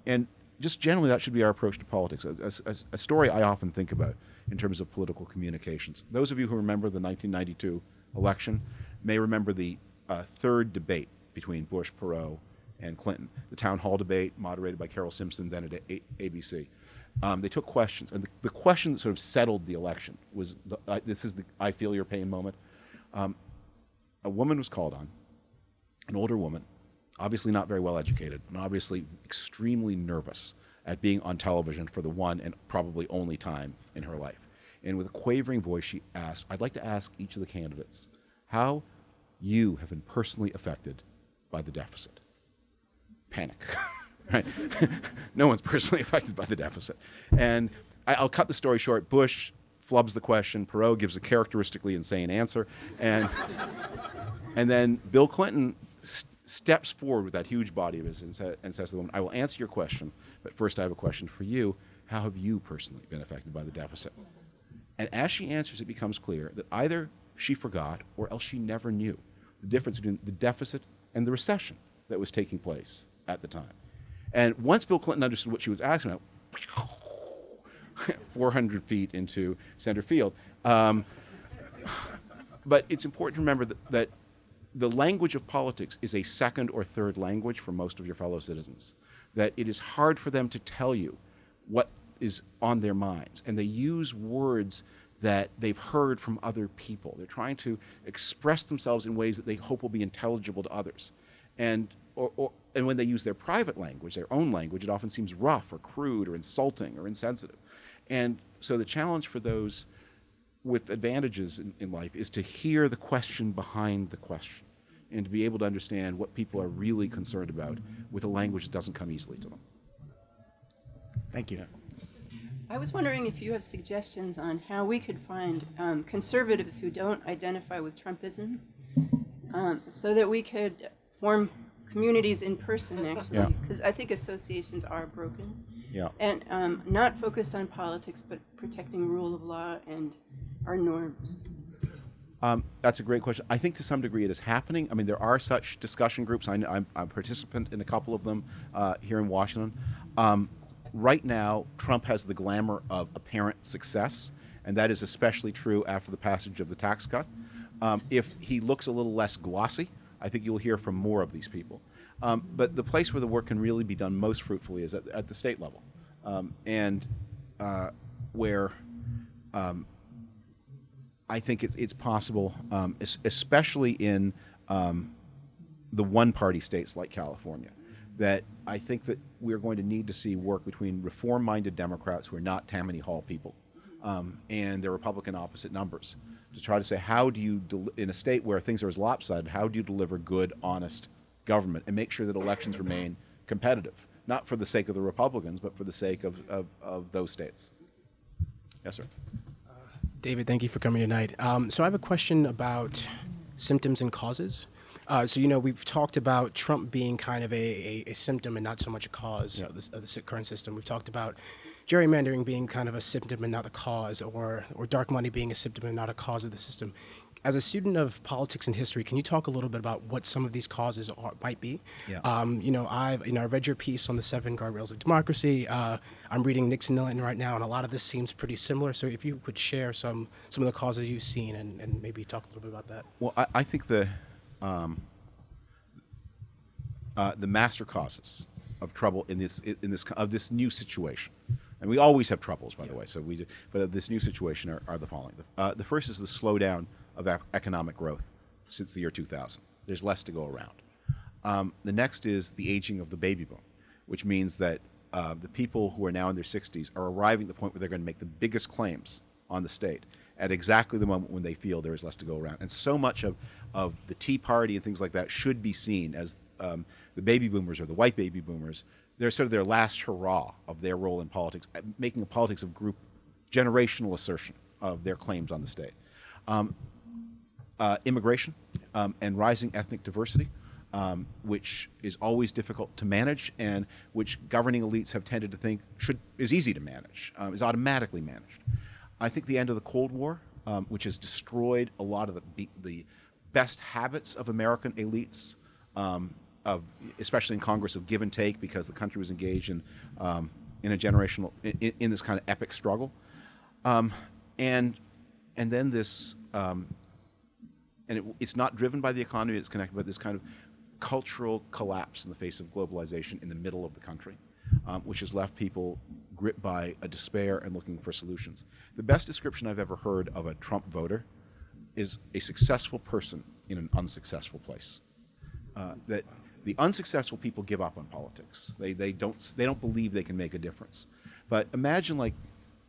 And just generally, that should be our approach to politics. A story I often think about in terms of political communications. Those of you who remember the 1992 election may remember the third debate between Bush, Perot, and Clinton, the town hall debate moderated by Carol Simpson, then at ABC. They took questions, and the question that sort of settled the election was, this is the I feel your pain moment. A woman was called on, an older woman, obviously not very well educated, and obviously extremely nervous at being on television for the one and probably only time in her life. And with a quavering voice, she asked, I'd like to ask each of the candidates how you have been personally affected by the deficit. Panic. Right? No one's personally affected by the deficit. And I'll cut the story short. Bush flubs the question. Perot gives a characteristically insane answer. And then Bill Clinton steps forward with that huge body of his and says to the woman, I will answer your question, but first I have a question for you. How have you personally been affected by the deficit? And as she answers, it becomes clear that either she forgot or else she never knew the difference between the deficit and the recession that was taking place at the time. And once Bill Clinton understood what she was asking about, 400 feet into center field. But it's important to remember that the language of politics is a second or third language for most of your fellow citizens, that it is hard for them to tell you what is on their minds. And they use words that they've heard from other people. They're trying to express themselves in ways that they hope will be intelligible to others. And when they use their private language, their own language, it often seems rough or crude or insulting or insensitive. And so the challenge for those with advantages in life is to hear the question behind the question and to be able to understand what people are really concerned about with a language that doesn't come easily to them. Thank you. I was wondering if you have suggestions on how we could find conservatives who don't identify with Trumpism, so that we could form communities in person, actually, because I think associations are broken. Yeah. And not focused on politics, but protecting rule of law and our norms. That's a great question. I think to some degree it is happening. I mean, there are such discussion groups. I'm a participant in a couple of them here in Washington. Right now, Trump has the glamour of apparent success, and that is especially true after the passage of the tax cut. If he looks a little less glossy, I think you'll hear from more of these people. But the place where the work can really be done most fruitfully is at the state level, and where I think it's possible, especially in the one-party states like California, that I think that we're going to need to see work between reform-minded Democrats who are not Tammany Hall people and their Republican opposite numbers to try to say, how do you, in a state where things are as lopsided, how do you deliver good, honest government and make sure that elections remain competitive, not for the sake of the Republicans, but for the sake of those states? Yes, sir. David, thank you for coming tonight. So I have a question about symptoms and causes. So, we've talked about Trump being kind of a symptom and not so much a cause of the current system. We've talked about gerrymandering being kind of a symptom and not a cause, or dark money being a symptom and not a cause of the system. As a student of politics and history, can you talk a little bit about what some of these causes might be? Yeah. I read your piece on the 7 guardrails of democracy. I'm reading Nixon right now, and a lot of this seems pretty similar. So if you could share some of the causes you've seen and maybe talk a little bit about that. Well, I think the master causes of trouble in this new situation, and we always have troubles, by the way. But of this new situation are the following. The first is the slowdown of economic growth since the year 2000. There's less to go around. The next is the aging of the baby boom, which means that the people who are now in their 60s are arriving at the point where they're going to make the biggest claims on the state at exactly the moment when they feel there is less to go around. And so much of the Tea Party and things like that should be seen as the baby boomers or the white baby boomers. They're sort of their last hurrah of their role in politics, making a politics of group generational assertion of their claims on the state. Immigration and rising ethnic diversity, which is always difficult to manage and which governing elites have tended to think is easy to manage, is automatically managed. I think the end of the Cold War, which has destroyed a lot of the best habits of American elites, especially in Congress, of give and take, because the country was engaged in a generational in this kind of epic struggle, and then this. It's not driven by the economy, it's connected by this kind of cultural collapse in the face of globalization in the middle of the country, which has left people gripped by a despair and looking for solutions. The best description I've ever heard of a Trump voter is a successful person in an unsuccessful place. That the unsuccessful people give up on politics. They don't believe they can make a difference. But imagine like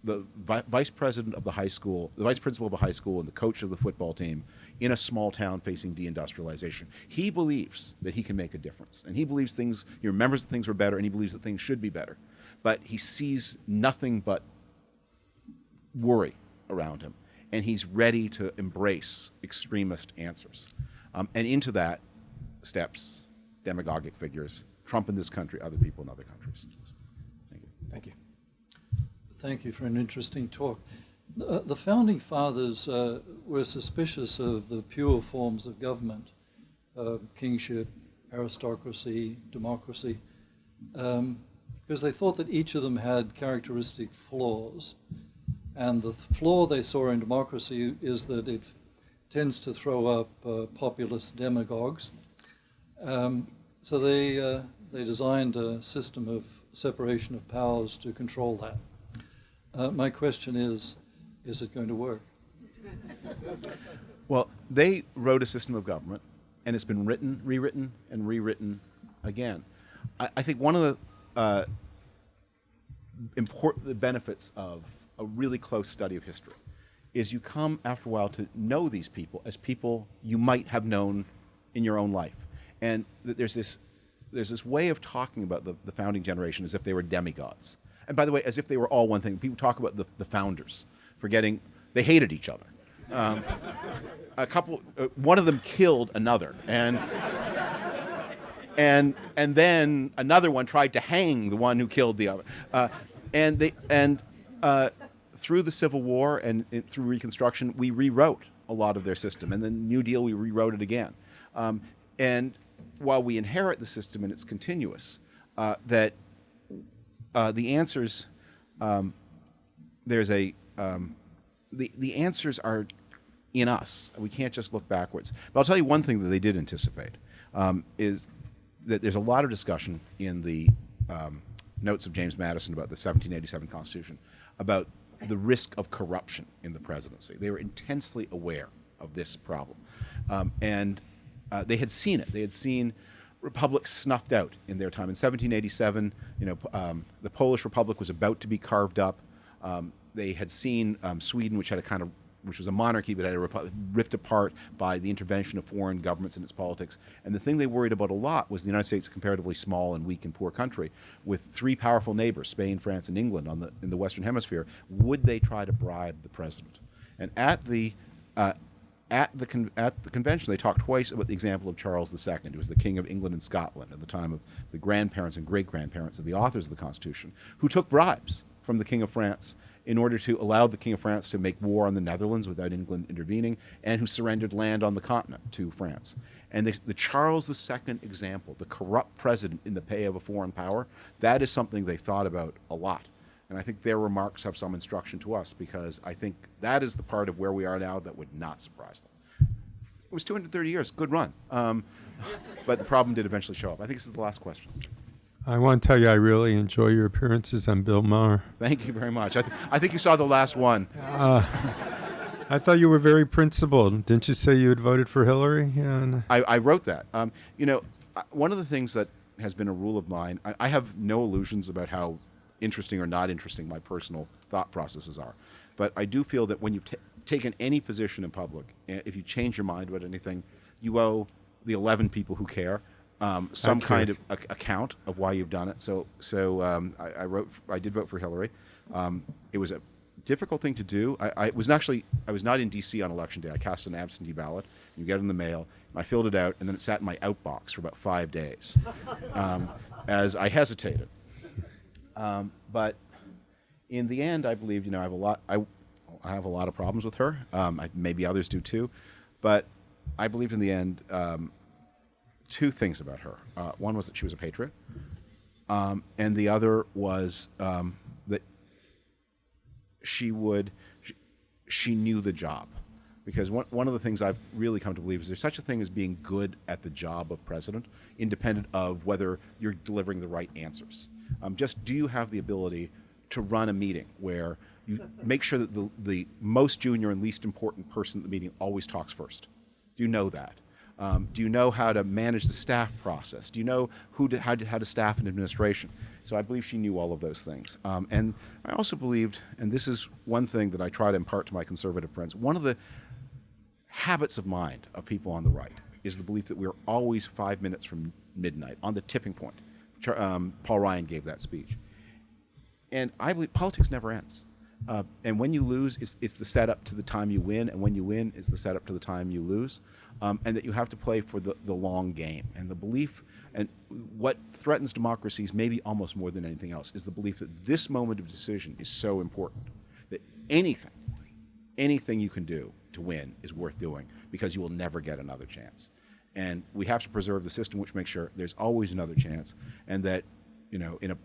the vice president of the high school, the vice principal of a high school, and the coach of the football team in a small town facing deindustrialization. He believes that he can make a difference, and he believes he remembers that things were better, and he believes that things should be better. But he sees nothing but worry around him, and he's ready to embrace extremist answers. And into that steps demagogic figures, Trump in this country, other people in other countries. Thank you. Thank you. Thank you for an interesting talk. The Founding Fathers were suspicious of the pure forms of government, kingship, aristocracy, democracy, because they thought that each of them had characteristic flaws. And the flaw they saw in democracy is that it tends to throw up populist demagogues. So they designed a system of separation of powers to control that. My question is it going to work? Well, they wrote a system of government, and it's been written, rewritten, and rewritten again. I think one of the important benefits of a really close study of history, is you come after a while to know these people as people you might have known in your own life. And there's this way of talking about the founding generation as if they were demigods. And by the way, as if they were all one thing. People talk about the founders, forgetting they hated each other. One of them killed another, and then another one tried to hang the one who killed the other. Through the Civil War and through Reconstruction, we rewrote a lot of their system, and then New Deal, we rewrote it again. And while we inherit the system and it's continuous, the answers the answers are in us. We can't just look backwards. But I'll tell you one thing that they did anticipate is that there's a lot of discussion in the notes of James Madison about the 1787 Constitution about the risk of corruption in the presidency. They were intensely aware of this problem. And they had seen it. They had seen republics snuffed out in their time. In 1787, the Polish Republic was about to be carved up. They had seen Sweden, which was a monarchy, but had a republic, ripped apart by the intervention of foreign governments in its politics. And the thing they worried about a lot was the United States, a comparatively small and weak and poor country, with three powerful neighbors, Spain, France, and England, in the Western Hemisphere. Would they try to bribe the president? And at the convention, they talked twice about the example of Charles II, who was the King of England and Scotland at the time of the grandparents and great-grandparents of the authors of the Constitution, who took bribes from the King of France in order to allow the King of France to make war on the Netherlands without England intervening, and who surrendered land on the continent to France. And the Charles II example, the corrupt president in the pay of a foreign power, that is something they thought about a lot. And I think their remarks have some instruction to us, because I think that is the part of where we are now that would not surprise them. It was 230 years, good run. But the problem did eventually show up. I think this is the last question. I want to tell you, I really enjoy your appearances on Bill Maher. Thank you very much. I think you saw the last one. I thought you were very principled. Didn't you say you had voted for Hillary? Yeah. I wrote that. One of the things that has been a rule of mine, I have no illusions about how interesting or not interesting my personal thought processes are. But I do feel that when you've taken any position in public, if you change your mind about anything, you owe the 11 people who care some kind of account of why you've done it. So I did vote for Hillary. It was a difficult thing to do. I was not in D.C. on election day. I cast an absentee ballot. You get it in the mail. And I filled it out, and then it sat in my outbox for about 5 days as I hesitated. But in the end, I believed, I have a lot of problems with her. Maybe others do too. But I believed in the end two things about her. One was that she was a patriot, and the other was that she knew the job. Because one of the things I've really come to believe is there's such a thing as being good at the job of president, independent of whether you're delivering the right answers. Just do you have the ability to run a meeting where you make sure that the most junior and least important person at the meeting always talks first? Do you know that? Do you know how to manage the staff process? Do you know how to staff an administration? So I believe she knew all of those things. And I also believed, and this is one thing that I try to impart to my conservative friends, one of the habits of mind of people on the right is the belief that we're always 5 minutes from midnight, on the tipping point. Paul Ryan gave that speech. And I believe politics never ends. And when you lose, it's the setup to the time you win, and when you win, it's the setup to the time you lose, and that you have to play for the long game. And the belief, and what threatens democracies maybe almost more than anything else, is the belief that this moment of decision is so important that anything you can do to win is worth doing, because you will never get another chance. And we have to preserve the system which makes sure there's always another chance, and that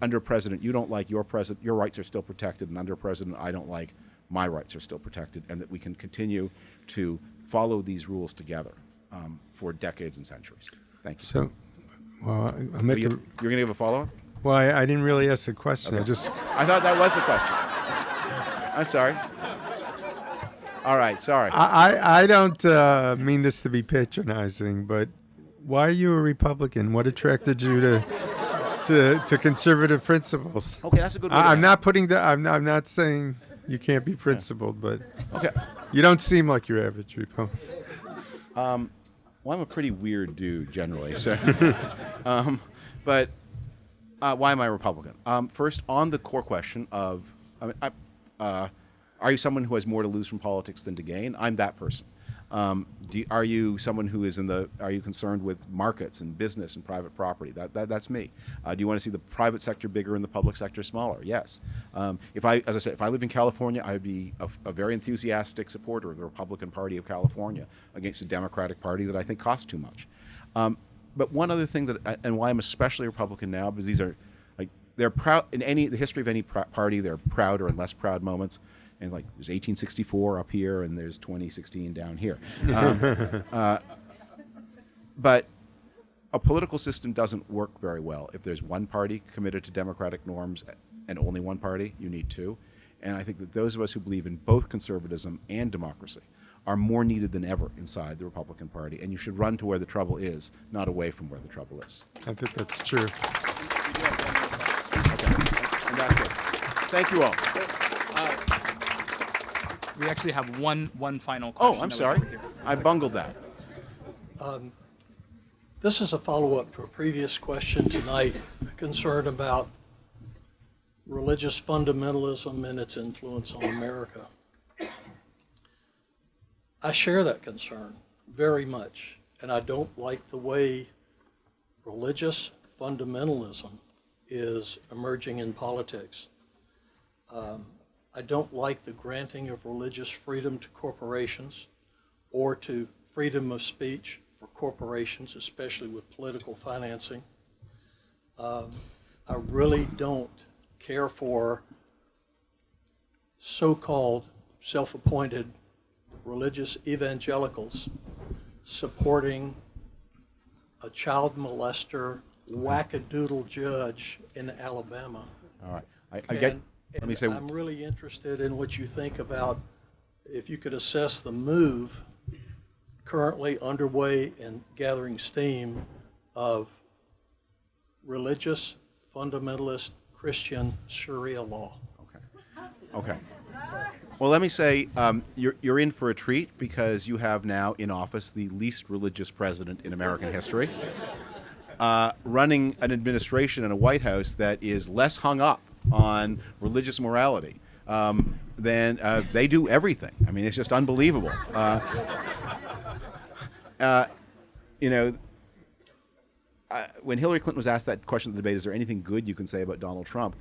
under a president you don't like, your rights are still protected, and under a president I don't like, my rights are still protected, and that we can continue to follow these rules together for decades and centuries. Thank you. So, well, you're going to give a follow-up? Well, I didn't really ask a question. Okay. I thought that was the question. I'm sorry. All right, sorry. I don't mean this to be patronizing, but why are you a Republican? What attracted you to conservative principles? Okay, that's a good way. I'm not saying You can't be principled, but Okay. you don't seem like your average Republican. Well, I'm a pretty weird dude generally. So, but why am I a Republican? First, on the core question of, are you someone who has more to lose from politics than to gain? I'm that person. Are you someone who is are you concerned with markets and business and private property? That's me. Do you want to see the private sector bigger and the public sector smaller? Yes. As I said, if I live in California, I'd be a very enthusiastic supporter of the Republican Party of California against the Democratic Party that I think costs too much. But one other thing and why I'm especially Republican now, because these are, they're proud, in the history of any party, there are prouder and less proud moments. And there's 1864 up here, and there's 2016 down here. But a political system doesn't work very well if there's one party committed to democratic norms and only one party. You need two. And I think that those of us who believe in both conservatism and democracy are more needed than ever inside the Republican Party. And you should run to where the trouble is, not away from where the trouble is. I think that's true. Okay. And that's it. Thank you all. We actually have one final question. Oh, I'm sorry. I bungled that. This is a follow-up to a previous question tonight, a concern about religious fundamentalism and its influence on America. I share that concern very much, and I don't like the way religious fundamentalism is emerging in politics. I don't like the granting of religious freedom to corporations or to freedom of speech for corporations, especially with political financing. I really don't care for so-called self-appointed religious evangelicals supporting a child molester, wackadoodle judge in Alabama. All right. Let me say, I'm really interested in what you think about, if you could assess the move currently underway and gathering steam of religious fundamentalist Christian Sharia law. Okay. Well, let me say, you're in for a treat because you have now in office the least religious president in American history, running an administration and a White House that is less hung up on religious morality than they do everything. I mean, it's just unbelievable. When Hillary Clinton was asked that question in the debate, is there anything good you can say about Donald Trump?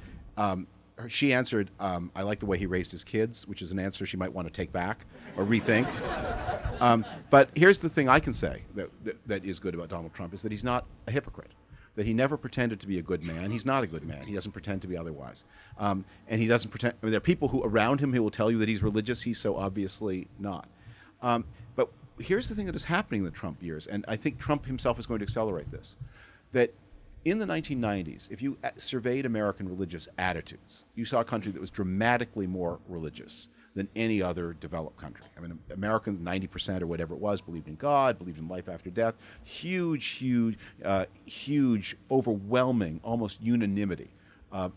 She answered, I like the way he raised his kids, which is an answer she might want to take back or rethink. But here's the thing I can say that is good about Donald Trump is that he's not a hypocrite, that he never pretended to be a good man. He's not a good man. He doesn't pretend to be otherwise. And he doesn't pretend, there are people who around him who will tell you that he's religious. He's so obviously not. But here's the thing that is happening in the Trump years, and I think Trump himself is going to accelerate this, that in the 1990s, if you surveyed American religious attitudes, you saw a country that was dramatically more religious than any other developed country. I mean, Americans, 90% or whatever it was, believed in God, believed in life after death. Huge, overwhelming, almost unanimity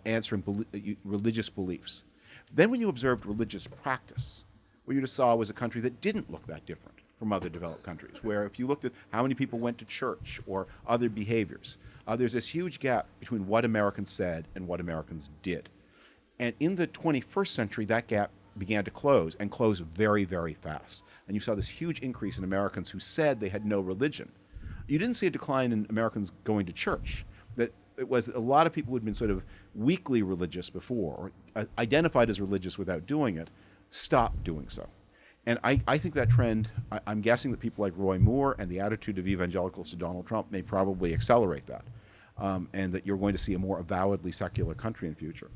answering religious beliefs. Then when you observed religious practice, what you just saw was a country that didn't look that different from other developed countries, where if you looked at how many people went to church or other behaviors, there's this huge gap between what Americans said and what Americans did. And in the 21st century, that gap began to close, and close very, very fast. And you saw this huge increase in Americans who said they had no religion. You didn't see a decline in Americans going to church. That it was a lot of people who had been sort of weakly religious before, or identified as religious without doing it, stopped doing so. And I think that trend, I'm guessing that people like Roy Moore and the attitude of evangelicals to Donald Trump may probably accelerate that, and that you're going to see a more avowedly secular country in the future.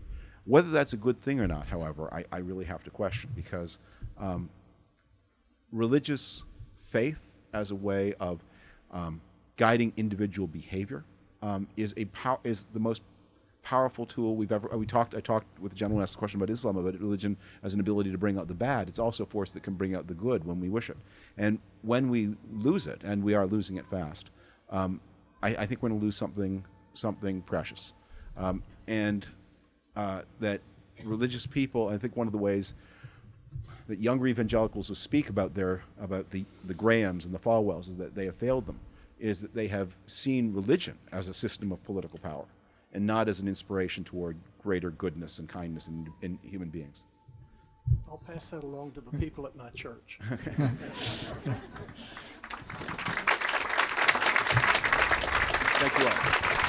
Whether that's a good thing or not, however, I really have to question, because religious faith as a way of guiding individual behavior is the most powerful tool we've ever. I talked with a gentleman who asked a question about Islam, about religion as an ability to bring out the bad. It's also a force that can bring out the good when we wish it. And when we lose it, and we are losing it fast, I think we're going to lose something precious. That religious people, I think one of the ways that younger evangelicals will speak about the Grahams and the Falwells is that they have failed them, is that they have seen religion as a system of political power and not as an inspiration toward greater goodness and kindness in human beings. I'll pass that along to the people at my church. Thank you all.